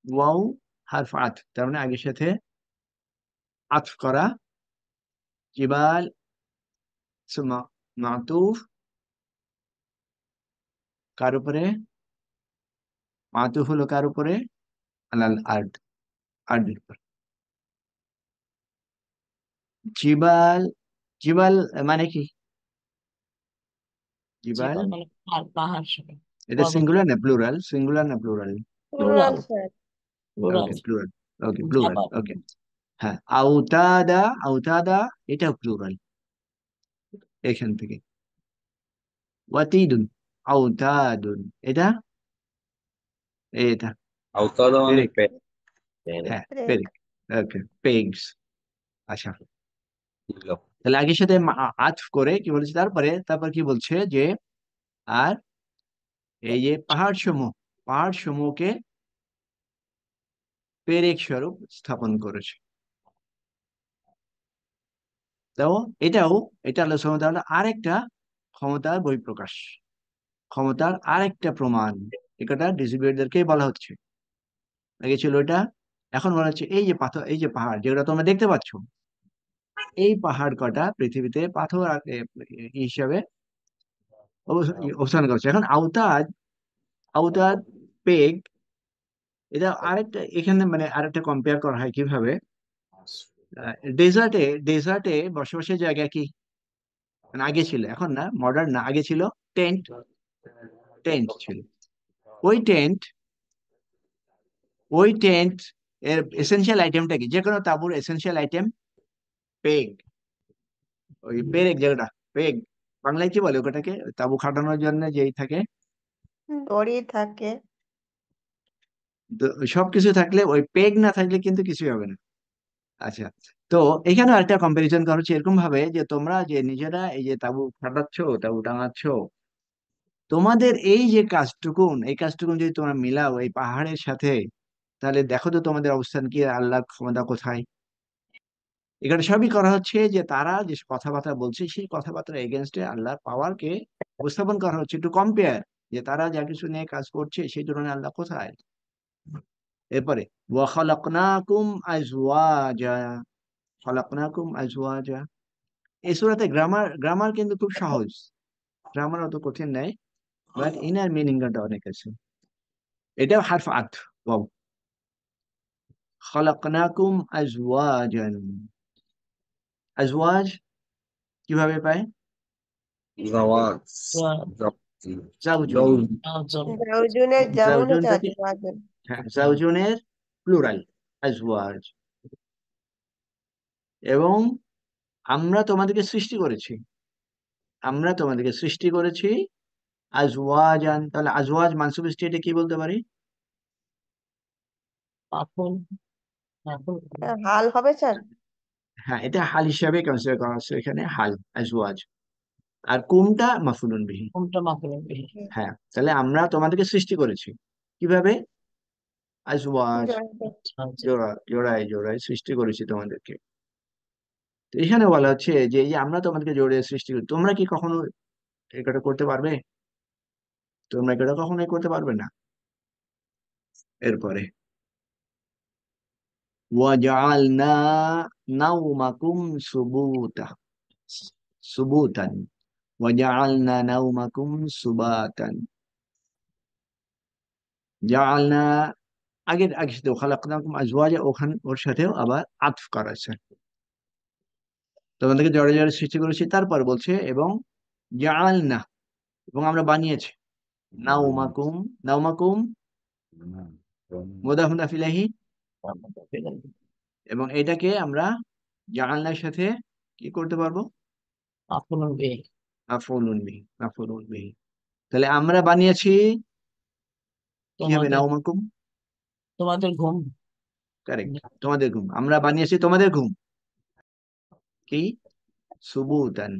ওয়াও হারফ আত, তার মানে আগের সাথে আতফ করা। জিবাল মাতুফ কার উপরে, মাতুফ হলো কার উপরে, আলাল আর্দ, আর্দের উপর। জিবাল, জিবাল মানে কি, জিবাল জীবন মানে পাহাড় সমান এটা পর্বত। সিঙ্গুলার না প্লুরাল, সিঙ্গুলার না plural? Plural plural. Sir. Plural. Okay plural, okay plural, জাবাল। ওকে। হ্যাঁ, আউতাদা, আউতাদা এটাও প্লুরাল। এখান থেকে ওয়াতিদুন, আউতাদুন এটা, এটা আওতাদা মানে পেরেক, পেট। হ্যাঁ ব্রেক। পেরেক, ওকে পেগস। আচ্ছা, ছিল। তাহলে আগের সাথে আতফ করে কি বলেছে, তারপরে তারপর কি বলছে যে, আর এই যে পাহাড় সমূহ, পাহাড় সমূহকে পেরেক স্বরূপ স্থাপন করেছে। তো এটাও, এটা আল্লাহ সুবহানাহু ওয়া তাআলা আরেকটা ক্ষমতার বহিঃপ্রকাশ, ক্ষমতার আরেকটা প্রমাণ। এটা ডিসিবিলিটিদেরকে বলা হচ্ছে, আগে ছিল এটা, এখন বলা হচ্ছে এই যে পাথর, এই যে পাহাড় যেগুলো তোমরা দেখতে পাচ্ছ, এই পাহাড় কটা পৃথিবীতে পাথর হিসাবে অবস্থান করছে। এখন আওতাদ, আওতাদ পেগ, এটা আরেকটা, এখানে মানে আরেকটা কম্পেয়ার করা হয় কিভাবে, ডেজার্টে, ডেজার্টে বসবাসের জায়গা কি, মানে আগে ছিল, এখন না, মডার্ন না, আগে ছিল টেন্ট, টেন্ট ছিল। ওই টেন্ট, ওই টেন্ট এর এসেনশিয়াল আইটেমটা কি, যে কোনো তাঁবুর এসেনশিয়াল আইটেম পেগ, ওই পেরেক যেটা, পেগ বাংলায় কি বলে ওটাকে, তাঁবু খাটানোর জন্য যেই থাকে, দড়ি থাকে। তো সবকিছু থাকলে ওই পেগ না থাকলে কিন্তু কিছুই হবে না। আচ্ছা, তো এখানে একটা কম্পারিজন করা হচ্ছে এরকম ভাবে, যে তোমরা যে নিজেরা এই যে তাঁবু খাটাচ্ছ, তাঁবু টাঙাচ্ছ, তোমাদের এই যে কাজটুকুন, এই কাজটুকুন যদি তোমরা মিলাও এই পাহাড়ের সাথে, তাহলে দেখো তো তোমাদের অবস্থান কি, আল্লাহর ক্ষমতা কোথায়। এখানে সবই করা হচ্ছে যে তারা যে কথাবার্তা বলছে, সেই কথাবার্তার এগেনস্টে আল্লাহর পাওয়ারকে উপস্থাপন করা হচ্ছে, একটু কম্পেয়ার, যে তারা যা কিছু নিয়ে কাজ করছে সেই তুলনায় আল্লাহ কোথায়। এরপরে ওয়া খালাকনাকুম আজওয়াজা, খালাকনাকুম আজওয়াজা, এই সূরাতে গ্রামার, গ্রামার কিন্তু খুব সহজ, গ্রামার অত কঠিন নাই, বাট ইনার মিনিংটা অনেক আছে। এটাও হারফ আতফ, ওয়াও, খালাকনাকুম আজওয়াজান, আজওয়াজ কিভাবে পায়, জাওয়াজ। জোয়ার। জাউজুন, জৌজ। অর্জন। জাউজুনের জামুন হচ্ছে জাউজুনটাকে, আজওয়াজুন। হ্যাঁ জাউজুনের প্লুরাল আজওয়াজ। এবং আমরা তোমাদেরকে সৃষ্টি করেছি, আমরা তোমাদেরকে সৃষ্টি করেছি আজওয়াজান, তাহলে আজওয়াজ মানসুব স্টেটে কি বলতে পারি, পাপন। পাপন। হাল হবে স্যার। হ্যাঁ এটা হাল হিসাবে কনসিডার করা হচ্ছে এখানে, হাল আজওয়াজ। আর কুমটা মাফুলুন বিহি। কোনটা মাপের বেশি? হ্যাঁ, তাহলে আমরা তোমাদেরকে সৃষ্টি করেছি কিভাবে, আজওয়াজ, আচ্ছা। জোড়া জোড়ায় জোড়ায় সৃষ্টি করেছি তোমাদেরকে। তো এখানে বলা হচ্ছে যে এই যে আমরা তোমাদেরকে জোড়ায় সৃষ্টি করি, তোমরা কি কখনো এটা করতে পারবে, তোমরা এটা কখনোই করতে পারবে না। এরপরে ওয়াজআলনা নাওমাকুম সুবুতা, সুবুতান, ওয়াজআলনা নাওমাকুম সুবাতান, জাআলনা, আগের আগের সাথে খালাকনাকুম আজওয়াজা, ওখানে ওর সাথেও আবার আতফ করা আছে, তোমাদেরকে জড়ে জড়ে সৃষ্টি করেছি, তারপর বলছে এবং জাআলনা, এবং আমরা বানিয়েছি, নাওমাকুম, নাওমাকুম মুদাফ মুদাফ ইলাইহি, এবং এটাকে আমরা জাআলনার সাথে কি করতে পারবো, মাফুলুন বিহি। মাফউলুন বিহি, মাফউলুন বিহি। তাহলে আমরা বানিয়েছি কি হবে? তোমাদের নাওমাকুম। তোমাদের ঘুম। কারেক্ট, তোমাদের ঘুম। আমরা বানিয়েছি তোমাদের ঘুম। কি? সুবুতান।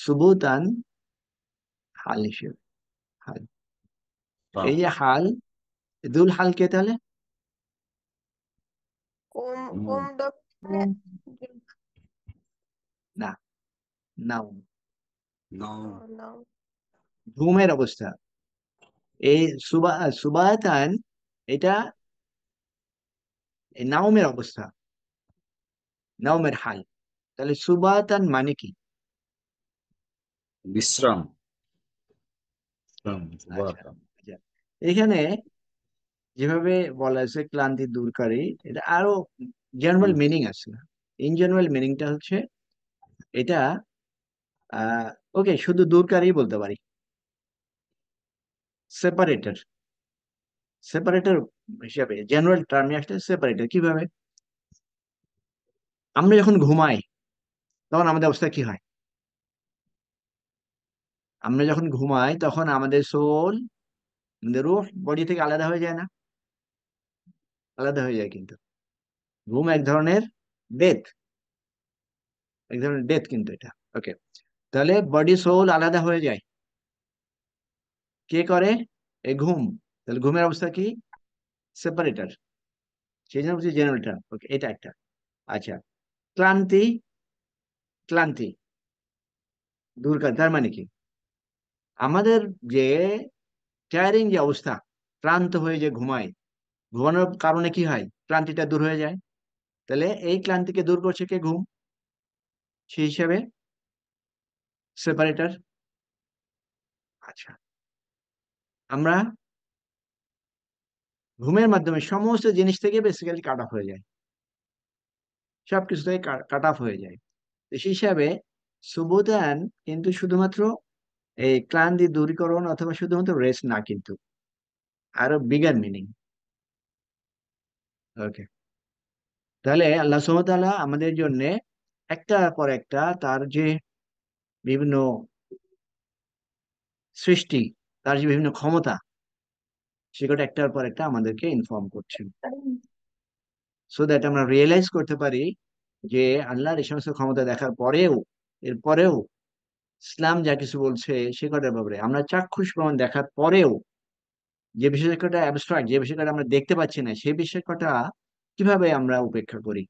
সুবুতান হাল হিসেবে। হাল। বাহ। এই যে হাল, দুল হাল কে তাহলে? কোম হুম, কোম ডক মানে না, নাও। নাও। নাও। ঘুমের অবস্থা। এই সুবাতান, এটা এই নাওমের অবস্থা, নাওমের হাল। তাহলে সুবাতান মানে কি? বিশ্রাম। বিশ্রাম, আচ্ছা, সুবাতান। আচ্ছা। এখানে যেভাবে বলা হয়েছে ক্লান্তি দূরকারী, এটা আরো জেনারেল হুম, মিনিং আছে। ইন জেনারেল মিনিংটা হচ্ছে এটা, আহ ওকে, শুধু দূরকারী বলতে পারি। সেপারেটর, সেপারেটর হিসাবে জেনারেল টার্মে আসলে সেপারেটর। কিভাবে? আমরা যখন ঘুমাই তখন আমাদের অবস্থা কি হয়? আমরা যখন ঘুমাই তখন আমাদের সোল, আমাদের রূহ বডি থেকে আলাদা হয়ে যায় না? আলাদা হয়ে যায় কিন্তু। ঘুম এক ধরনের ডেথ, এক ধরনের ডেথ কিন্তু এটা। ওকে, তাহলে বডি সোল আলাদা হয়ে যায়। কে করে? এই ঘুম। তাহলে ঘুমের অবস্থা কি? সেপারেটর। সেই জন্য বলছি জেনারেল টার্ম। ওকে, এটা একটা। আচ্ছা, ক্লান্তি, ক্লান্তি দূর করে তার মানে কি? আমাদের যে টায়ারিং যে অবস্থা, ক্লান্ত হয়ে যে ঘুমাই, ঘুমানোর কারণে কি হয়? ক্লান্তিটা দূর হয়ে যায়। তাহলে এই ক্লান্তিকে দূর করছে কে? ঘুম। সেই হিসাবে সেপারেটর। আচ্ছা, আমরা ঘুমের মাধ্যমে সমস্ত জিনিস থেকে বেসিক্যালি কাট অফ হয়ে যায়, সবকিছু থেকে কাট অফ হয়ে যায়। তো সেই হিসাবে সুবোধান কিন্তু শুধুমাত্র এই ক্লান্তি দূরীকরণ অথবা শুধুমাত্র রেস্ট না, কিন্তু আরো বিগার মিনিং। ওকে, তাহলে আল্লাহ সুবহানাহু ওয়া তাআলা আমাদের জন্য একটার পর একটা তার যে বিভিন্ন সৃষ্টি, তার যে বিভিন্ন ক্ষমতা, সেগুলো একটার পর একটা আমাদেরকে ইনফর্ম করছেন, সো দ্যাট আমরা রিয়েলাইজ করতে পারি যে আল্লাহর এই সমস্ত ক্ষমতা দেখার পরেও, এরপরেও ইসলাম যা কিছু বলছে সে কটার ব্যাপারে আমরা চাক্ষুষ প্রমাণ দেখার পরেও যে বিষয়টা অ্যাবস্ট্রাক্ট, যে বিষয়টা আমরা দেখতে পাচ্ছি না, সেই বিষয়টা কিভাবে আমরা উপেক্ষা করি।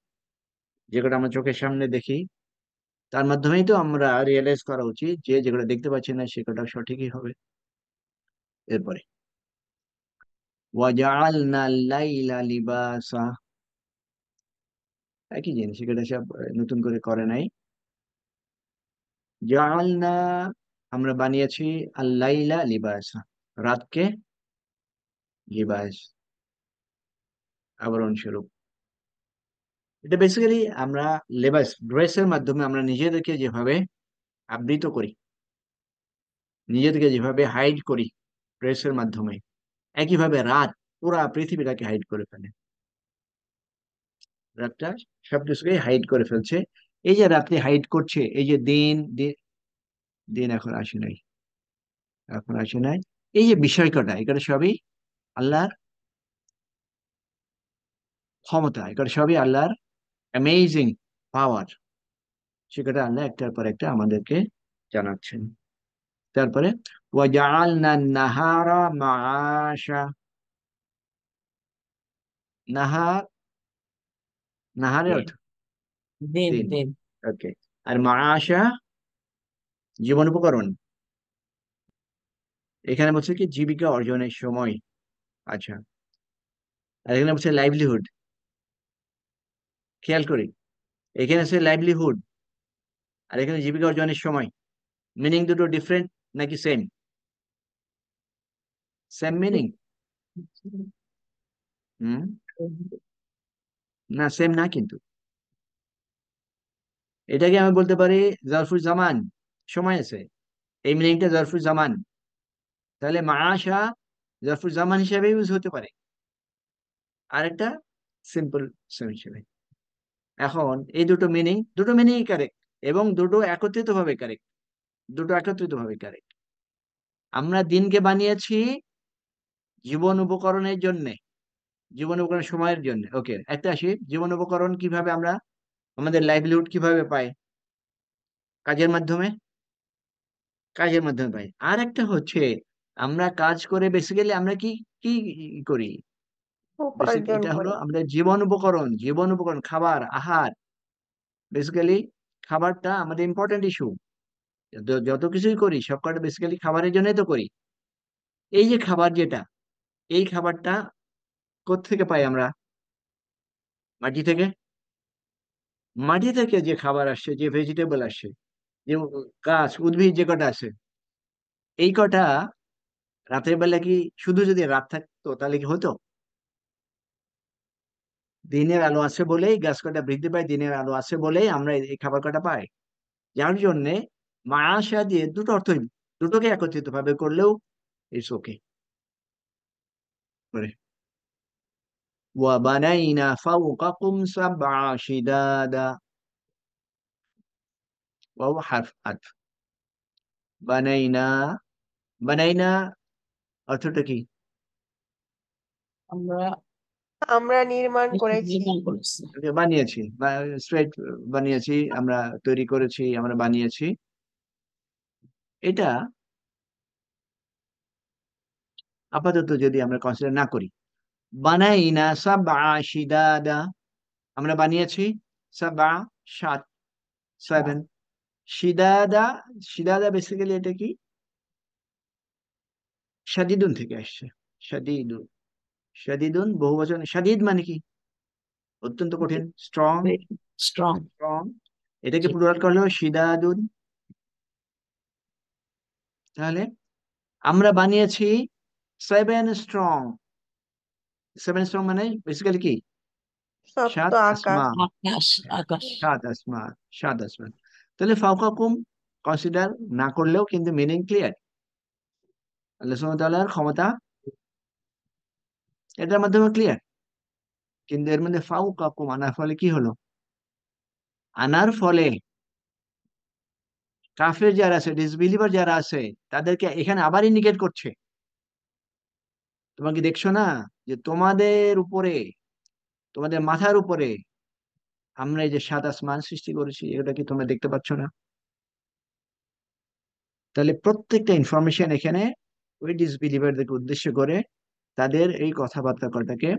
যেগুলো আমরা চোখের সামনে দেখি তার মাধ্যমেই তো আমরা রিয়েলাইজ করা উচিত যে যেগুলো দেখতে পাচ্ছি না সেটা সঠিকই হবে। এরপরে ওয়াজআলনা লাইলা লিবাসা, একই জিনিস, সেটা সব নতুন করে করে নাই। জাআলনা, আমরা বানিয়েছি, আল লাইলা লিবাসা, রাতকে লিবাস, আবরণ স্বরূপ। এটা বেসিক্যালি আমরা লেবাস, ড্রেসের মাধ্যমে আমরা নিজেদেরকে যেভাবে আবৃত করি, নিজেদেরকে যেভাবে হাইড করি ড্রেসের মাধ্যমে, একইভাবে রাত পুরা পৃথিবীটাকে হাইড করে ফেলে। রাতটা সবকিছুকে হাইড করে ফেলছে। এই যে রাত্রি হাইড করছে, এই যে দিন দিন, দিন এখন আসে নাই, এখন আসে নাই, এই যে বিষয় কটা, এগুলো সবই আল্লাহর ক্ষমতা, এগুলো সবই আল্লাহর অ্যামেজিং পাওয়ার। সেটা আল্লাহ একটার পর একটা আমাদেরকে জানাচ্ছেন। তারপরে ওয়াজআলনা নাহারা মাআশা, নাহার, নাহারের দিন অর্থ দিন দিন। দিন। ওকে, আর মাআশা জীবন উপকরণ। এখানে বলছে কি জীবিকা অর্জনের সময়। আচ্ছা, আর এখানে বলছে লাইভলিহুড। খেয়াল করি, এখানে আছে লাইভলিহুড আর এখানে জীবিকা অর্জনের সময়। মিনিং দুটো ডিফারেন্ট নাকি সেম? Same meaning? হুম, না সেম না কিন্তু। এটাকে আমি বলতে পারি জরফুল জামান, সময় আছে, এই মিনিংটা জরফুল জামান। তাহলে মাআশা জরফুল জামান হিসেবে ইউজ হতে পারে, আরেকটা সিম্পল সেম হিসেবে। এখন এই দুটো মিনিং, দুটো মিনিং কারেক্ট। এবং দুটো একত্রিত ভাবে কারেক্ট, দুটো একত্রিত ভাবে কারেক্ট। আমরা দিনকে বানিয়েছি জীবন উপকরণের জন্য, জীবন উপকরণ সময়ের জন্য। ওকে, একটা আসি, জীবন উপকরণ কিভাবে আমরা আমাদের লাইভলিহুড কিভাবে পাই? কাজের মাধ্যমে, কাজের মাধ্যমে পাই। আর একটা হচ্ছে আমরা কাজ করে বেসিক্যালি আমরা কি কি করি? বেসিক উপার্জন এটা হলো করে। আমাদের জীবন উপকরণ, জীবন উপকরণ, খাবার, আহার। বেসিক্যালি খাবারটা আমাদের ইম্পর্টেন্ট ইস্যু। যত কিছুই করি সবকটা বেসিক্যালি খাবারের জন্যই তো করি। এই যে খাবার যেটা, এই খাবারটা কোত্থেকে পাই আমরা? মাটি থেকে। মাটি থেকে যে খাবার আসছে, যে ভেজিটেবল আসছে, যে গাছ উদ্ভিদ যে কটা আছে, এই কটা রাতের বেলা কি শুধু যদি রাত থাকতো তাহলে কি হতো? দিনের আলো আছে বলেই গাছ কটা বৃদ্ধি পায়, দিনের আলো আছে বলেই আমরা এই খাবার কটা পাই। যার জন্যে মাশা দিয়ে দুটো অর্থই, দুটোকে একত্রিত ভাবে করলেও ইটস ওকে। وبنينا فوقكم سبع شدادا وهو حرف عطف। বানাইনা, বানাইনা অর্থটা কি? আমরা আমরা নির্মাণ করেছি। নির্মাণ করেছি। বানিয়েছি, স্ট্রেট বানিয়েছি, আমরা তৈরি করেছি, আমরা বানিয়েছি। এটা আপাতত যদি আমরা কনসিডার না করি, বানাইনা সাবআ শিদাদা, আমরা বানিয়েছি সাবআ, সাত, সেভেন। শিদাদা, শিদাদা বেসিক্যালি এটা কি? শাদিদুন থেকে আসছে। শাদিদুন, শাদিদুন বহুবচন, শাদিদ মানে কি? অত্যন্ত কঠিন, স্ট্রং, স্ট্রং। স্ট্রং। এটাকে প্লুরাল করলে শিদাদুন। তাহলে আমরা বানিয়েছি সেভেন স্ট্রং। সেভেন স্ট্রং মানে বেসিক্যালি কি? সপ্ত সাত আকাশ। আসমা, আকাশ, আকাশ। সাত আসমান, সাত আসমান। তাহলে ফাওকাকুম কনসিডার না করলেও কিন্তু মিনিং ক্লিয়ার। আল্লাহ সুবহানাহু ওয়া তাআলার ক্ষমতা এটার মাধ্যমে ক্লিয়ার। কিন্তু এর মধ্যে ফাওকাকুম আনার ফলে কি হলো? আনার ফলে কাফের যারা আছে, ডিসবিলিভার যারা আছে, তাদেরকে এখানে আবার ইন্ডিকেট করছে। তোমরা কি দেখছো না যে তোমাদের উপরে, তোমাদের মাথার উপরে আমরা এই যে সাত আসমান সৃষ্টি করেছি, এটা কি তোমরা দেখতে পাচ্ছ না? তাহলে প্রত্যেকটা ইনফরমেশন এখানে ওই ডিসবিলিভারদেরকে উদ্দেশ্য করে তাদের এই কথাবার্তা কটাকে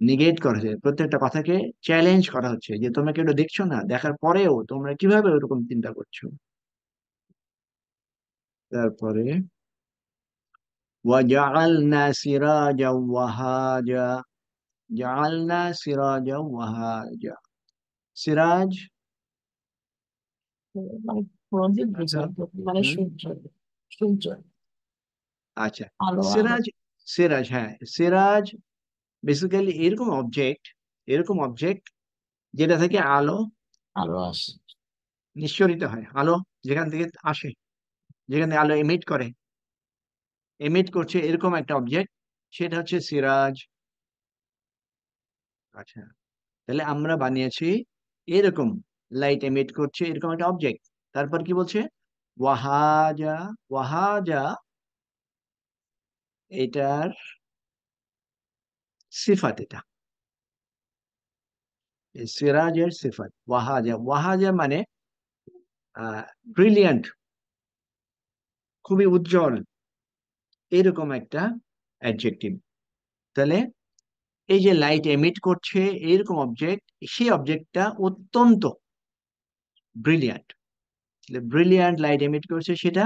নিগেট করা হচ্ছে, প্রত্যেকটা কথাকে চ্যালেঞ্জ করা হচ্ছে যে তোমরা কি ওটা দেখছো না? দেখার পরেও তোমরা কিভাবে ওরকম চিন্তা করছো? তারপরে ওয়াজআলনা সিরাজা ওয়াহাজা, জাআলনা সিরাজা ওয়াহাজা। সিরাজ মানে প্রদীপ বোঝায়, মানে হুম, সূর্য, সূর্য, আচ্ছা। আলো, আলো, সিরাজ, সিরাজ, হ্যাঁ সিরাজ বেসিক্যালি এরকম অবজেক্ট, এরকম অবজেক্ট যেটা থেকে আলো আলো আসে। নিঃসরিত হয়, আলো যেখান থেকে আসে, যেখান থেকে আলো এমিট করে, এমিট করছে এরকম একটা অবজেক্ট, সেটা হচ্ছে সিরাজ। আচ্ছা, তাহলে আমরা বানিয়েছি এরকম লাইট এমিট করছে এরকম একটা অবজেক্ট। তারপর কি বলছে? ওয়াহাজা, ওয়াহাজা এটার সিফাত, এটা এই সিরাজের সিফাত। ওয়াহাজা, ওয়াহাজা মানে ব্রিলিয়ান্ট, খুবই উজ্জ্বল, এরকম একটা অ্যাডজেক্টিভ। তাহলে এই যে লাইট এমিট করছে এরকম অবজেক্ট, সেই অবজেক্টটা অত্যন্ত ব্রিলিয়ান্ট। ব্রিলিয়ান্ট লাইট এমিট করছে, সেটা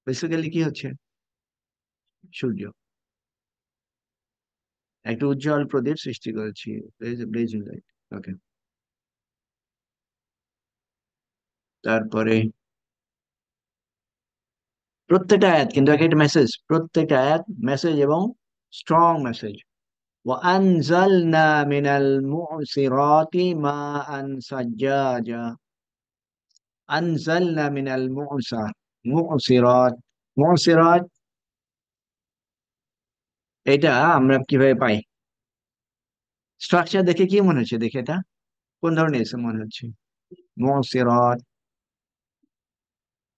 বেসিক্যালি কি হচ্ছে? সূর্য, একটা উজ্জ্বল প্রদীপ সৃষ্টি করেছি, ব্লেজিং লাইট। ওকে, তারপরে প্রত্যেকটা আয়াত কিন্তু এক একটা মেসেজ, প্রত্যেকটা আয়াত মেসেজ এবং স্ট্রং মেসেজ। وأنزلنا من المعصرات ماء ثجاجا। أنزلنا من المعصر، معصرات، معصرات এটা আমরা কিভাবে পাই? স্ট্রাকচার দেখে কি মনে হচ্ছে? দেখে এটা কোন ধরনের এসে মনে হচ্ছে? মুসিরাত,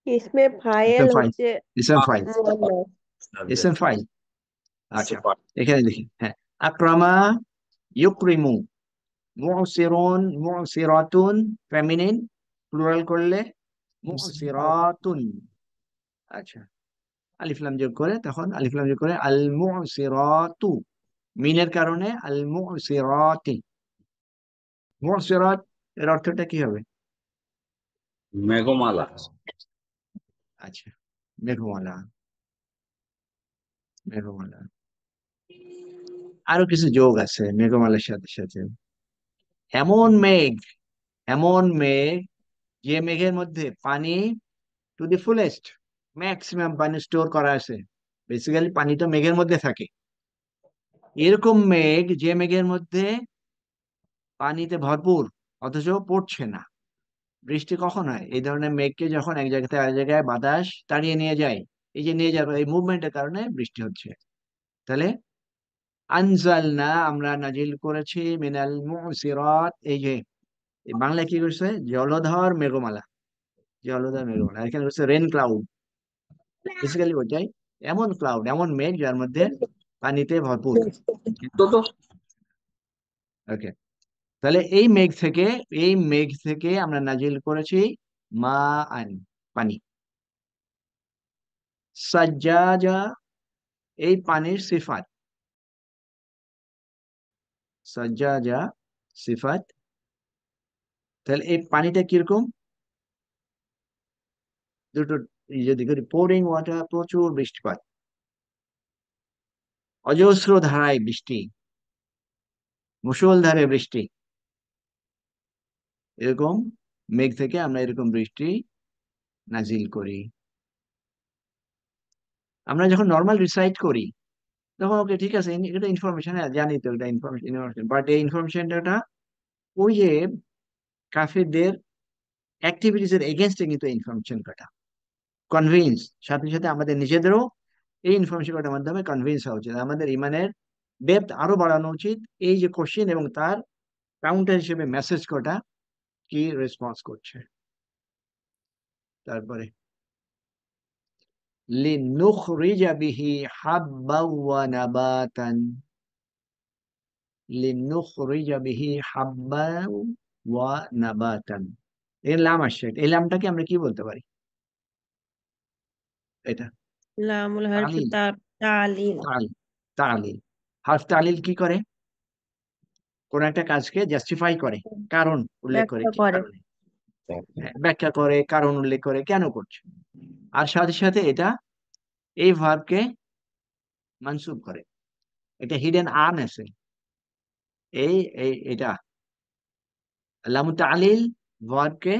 इसमें ইসেম ফাইল ফাইল, হচ্ছে ইসেম ফাইল, মুয়ান্নাস। ইসেম ফাইল। আচ্ছা, সুপার। এখানে দেখি, হ্যাঁ, আকরামা ইউকরিমু, মুসিরুন মুসিরাতুন ফেমিনিন, প্লুরাল করলে মুসিরাতুন। আচ্ছা, আলিফ লাম যোগ করে, তখন আলিফ লাম যোগ করে আল মুসিরাতু, মিনের কারণে আল মুসিরাতি। মুসিরাত এর অর্থটা কি হবে? মেঘমালা। আচ্ছা, মেঘমালা, মেঘমালা। আরো কিছু যোগ আছে মেঘমালার সাথে সাথে। এমন মেঘ, এমন মেঘ যে মেঘের মধ্যে পানি টু দি ফুলেস্ট, ম্যাক্সিমাম পানি স্টোর করা আছে। বেসিক্যালি পানি তো মেঘের মধ্যে থাকে। এরকম মেঘ যে মেঘের মধ্যে পানিতে ভরপুর অথচ পড়ছে না। বৃষ্টি কখন হয়? এই ধরনের মেঘকে যখন এক জায়গা থেকে আরেক জায়গায় বাতাস তাড়িয়ে নিয়ে যায়, এই যে নিয়ে যাবে, এই মুভমেন্টের কারণে বৃষ্টি হচ্ছে। তাহলে আনজালনা, আমরা নাজিল করেছি, মিনাল মুসিরাত, এই যে এই বাংলায় কি করছে, জলধর মেঘমালা, জলধর মেঘমালা, এখানে হচ্ছে রেন ক্লাউড। বেসিক্যালি ওইটাই, এমন ক্লাউড, এমন মেঘ যার মধ্যে পানিতে ভরপুর। তো ওকে, তাহলে এই মেঘ থেকে আমরা নাজিল করেছি মা আন, পানি। সাজ্জাজা, এই পানির সিফাত, সাজ্জাজা সিফাত। তাহলে এই পানিটা কিরকম? দুটো, যদি করি পোরিং ওয়াটার, প্রচুর বৃষ্টিপাত, অজস্র ধারায় বৃষ্টি, মুষলধারে বৃষ্টি, এরকম মেঘ থেকে আমরা এরকম বৃষ্টি নাজিল করি। আমরা যখন নর্মাল রিসাইট করি তখন ওকে ঠিক আছে, এটা ইনফরমেশন, হ্যাঁ জানি তো এটা ইনফরমেশন, বাট এই ইনফরমেশনটা ওই যে কাফিরদের অ্যাক্টিভিটিস এর এগেনস্টে কিন্তু ইনফরমেশন কাটা, কনভিন্স, সাথে সাথে আমাদের নিজেদেরও এই ইনফরমেশন কাটার মাধ্যমে কনভিন্স হওয়া উচিত, আমাদের ইমানের ডেপথ আরো বাড়ানো উচিত। এই যে কোশ্চেন এবং তার কাউন্টার হিসেবে মেসেজ কটা কি রেসপন্স করছে। তারপরে লিনুখরিজা বিহি হাব্বাও ওয়া নাবাতান, লিনুখরিজা বিহি হাব্বাও ওয়া নাবাতান, এর লাম আসছে, এই লামটাকে আমরা কি বলতে পারি? এটা লামুল হারফি তালিল, তালিল, তালিল, তালিল। হারফ তালিল কি করে? কোন একটা কাজকে জাস্টিফাই করে, কারণ উল্লেখ করে, ব্যাখ্যা কি করে। কারণে, হ্যাঁ, ব্যাখ্যা করে, কারণ উল্লেখ করে, কেন করছে। আর সাথে সাথে এটা এই ভার্বকে মানসুব করে, এটা হিডেন আর্ন আছে। এই এই এটা লামু তালিল ভার্বকে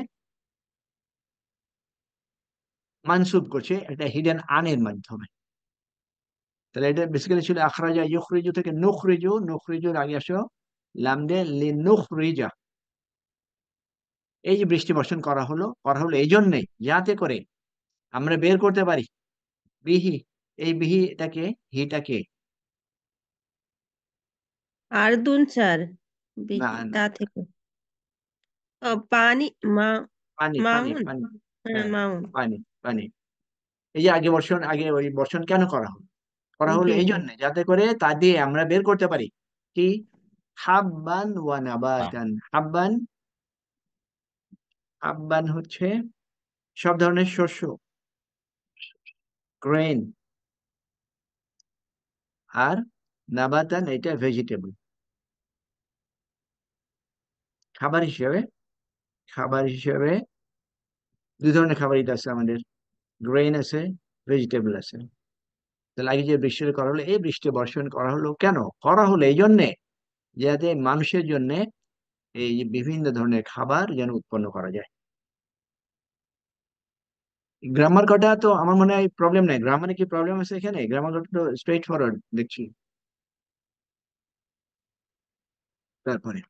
মানসুব করছে একটা হিডেন আর্নের মাধ্যমে। তাহলে এটা বেসিক্যালি ছিল আখরাজা ইউখরিজু থেকে নুখরিজু, নুখরিজুর আগে আসো লাম দিয়ে লিনুখরিজা। এই যে বৃষ্টি বর্ষণ করা হলো এই জন্যে, যাতে করে আমরা বের করতে পারি বিহি, এই বিহি এটাকে, হিটাকে, আরদুন স্যার, না না, তা থেকে পানি, মা পানি পানি মাউন, পানি, হ্যাঁ হ্যাঁ, মাউন, পানি পানি। এই যে আগে ওই বর্ষণ কেন করা হলো জি এই জি। জন্য, যাতে করে তা দিয়ে আমরা বের করতে পারি কি, হাব্বান ওয়া নাবাতান। হাব্বান, হাব্বান হচ্ছে সব ধরনের শস্য, গ্রেন। আর নাবাতান এটা ভেজিটেবল, খাবার হিসেবে, খাবার হিসেবে দুই ধরনের খাবারই তো আছে আমাদের, গ্রেন আছে, ভেজিটেবল আছে। তাহলে আগে যে বৃষ্টি করা হলো, এই বৃষ্টি বর্ষণ করা হলো কেন? করা হলো এই জন্যে, যাতে মানুষের জন্য এই যে বিভিন্ন ধরনের খাবার যেন উৎপন্ন করা যায়। গ্রামার কটা তো আমার মনে হয় প্রবলেম নাই, গ্রামারে কি প্রবলেম আছে? এখানে গ্রামার কটা তো স্ট্রেট ফরওয়ার্ড দেখছি। তারপরে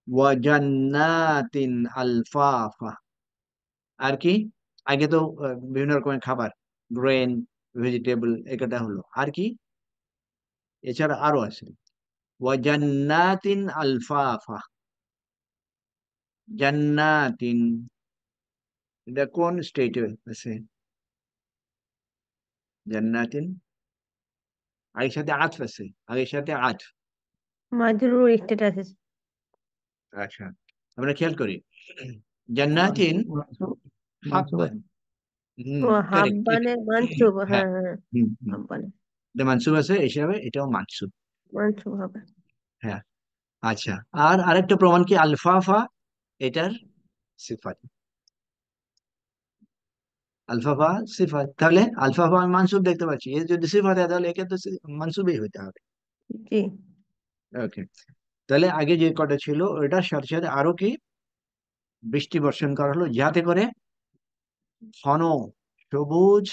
ওয়াজান্নাতিন আলফাফা, আর কি, আগে তো বিভিন্ন রকমের খাবার, গ্রেন, ভেজিটেবল, একটা হলো, আর কি এছাড়া আরো আছে, ওয়াজান্নাতিন আলফাফা, জান্নাতিন, এটা কোন স্টেটে আছে? জান্নাতিন আগের সাথে আতফ আছে, আগের সাথে আতফ। মাজরুর স্ট্যাটাস। আচ্ছা, আমরা খেয়াল করি জান্নাতিন মানসুব মানসুব হাব্বান। ও কারেক্ট, ঠিক। হাব্বানের মানসুব, হ্যাঁ, হ্যাঁ হ্যাঁ, হুম হুম, হাব্বানের এটা মানসুব আছে এই হিসাবে, এটাও মানসুব। মানসুব হবে। হ্যাঁ। আচ্ছা, আর আরেকটা প্রমাণ কি আলফাফা এটার সিফাত। আলফাফা সিফাত, তাহলে আলফাফা আমি মানসুব দেখতে পাচ্ছি, এর যদি সিফাত হয় তাহলে একে তো মানসুবই হইতে হবে। জি। ওকে, তাহলে আগে যে কটা ছিল ওটার সাথে সাথে আরো কি বৃষ্টি বর্ষণ করা হলো, যাতে করে ঘন সবুজ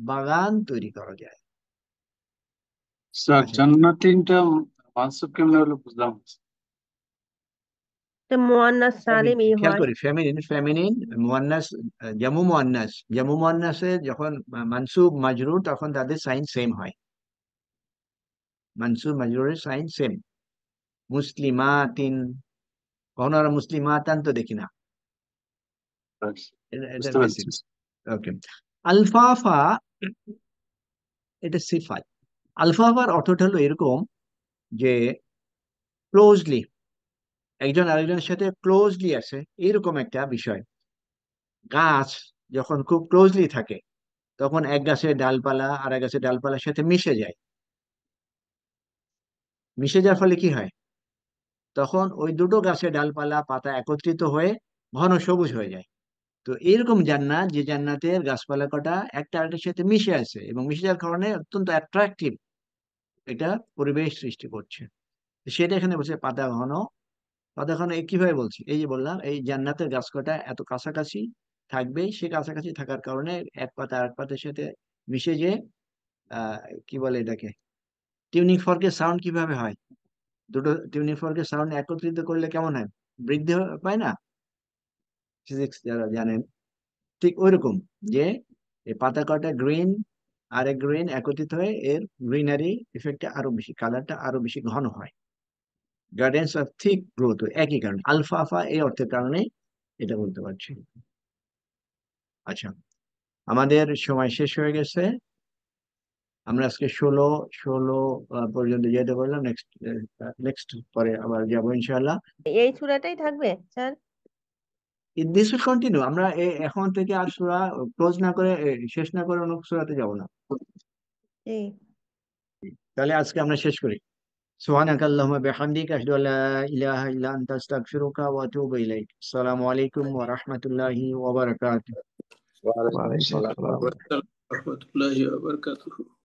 বাগান তৈরি করা যায়। স্যার আচ্ছা, জান্নাতিনটা মানসুব কেমনে হলো বুঝলাম না। তো মুয়ান্নাস সালিম এই খেয়াল হয়। করি ফেমিনিন ফেমিনিন মুয়ান্নাস, জামু মুয়ান্নাস, জামু মুয়ান্নাসে যখন মানসুব মাজরুর তখন তাদের সাইন সেম হয়, মানসুব মাজরুরের সাইন সেম। মুসলিমাতিন, কখনো আমরা মুসলিমাতান তো দেখি না, আচ্ছা, এটা বুঝতে বেসিক। পারছি। ওকে, আলফাফা এটা সিফাত। আলফাফার অর্থটা হলো এরকম যে ক্লোজলি, একজন আরেকজনের সাথে ক্লোজলি আছে, এরকম একটা বিষয়। গাছ যখন খুব ক্লোজলি থাকে তখন এক গাছের ডালপালা আর এক গাছের ডালপালার সাথে মিশে যায়, মিশে যাওয়ার ফলে কি হয়, তখন ওই দুটো গাছের ডালপালা পাতা একত্রিত হয়ে ঘন সবুজ হয়ে যায়। তো এরকম জান্নাত, যে জান্নাতের গাছপালা কটা একটা আরেকটার সাথে মিশে আছে এবং মিশে যাওয়ার কারণে অত্যন্ত অ্যাট্রাকটিভ, এটা পরিবেশ সৃষ্টি করছে। তো সেটা এখানে বলছে পাতা ঘন। পাতা ঘন কিভাবে বলছি, এই যে বললাম এই জান্নাতের গাছ কটা এত কাছাকাছি থাকবে, সে কাছাকাছি থাকার কারণে এক পাতা আর এক পাতার সাথে মিশে যে আহ কি বলে এটাকে, টিউনিং ফর্কের সাউন্ড কিভাবে হয়, দুটো টিউনিং ফর্কের সাউন্ড একত্রিত করলে কেমন হয়, বৃদ্ধি পায় না, ফিজিক্স যারা জানেন, ঠিক ওইরকম যে এই পাতা কটা গ্রিন আর এক গ্রিন একত্রিত হয়ে এর গ্রিনারি ইফেক্টটা আরো বেশি, কালারটা আরো বেশি ঘন হয়, গার্ডেন্স অফ থিক গ্রোথ, একই কারণ আলফাফা এই অর্থের কারণে এটা বলতে পারছি। আচ্ছা, আমাদের সময় শেষ হয়ে গেছে, আমরা আজকে 16 পর্যন্ত যেতে পারলাম, নেক্সট নেক্সট পরে আবার যাবো ইনশাআল্লাহ। এই সূরাটাই থাকবে স্যার? দিস উইল কন্টিনিউ, আমরা এখন থেকে আর সূরা ক্লোজ না করে শেষ না করে অন্য সূরাতে যাব না। জি। তাহলে আজকে আমরা শেষ করি। সুবহানাকা আল্লাহুম্মা বিহামদিকা আশহাদু আল্লা ইলাহা ইল্লা আনতা আস্তাগফিরুকা ওয়া আতুবু ইলাইক। আসসালামু আলাইকুম ওয়া রাহমাতুল্লাহি ওয়া বারাকাতুহু। ওয়ালাইকুম ওয়ালাইকুম আসসালাম। আসসালাম। রহমতুল্লাহি ওয়া বারাকাতুহু।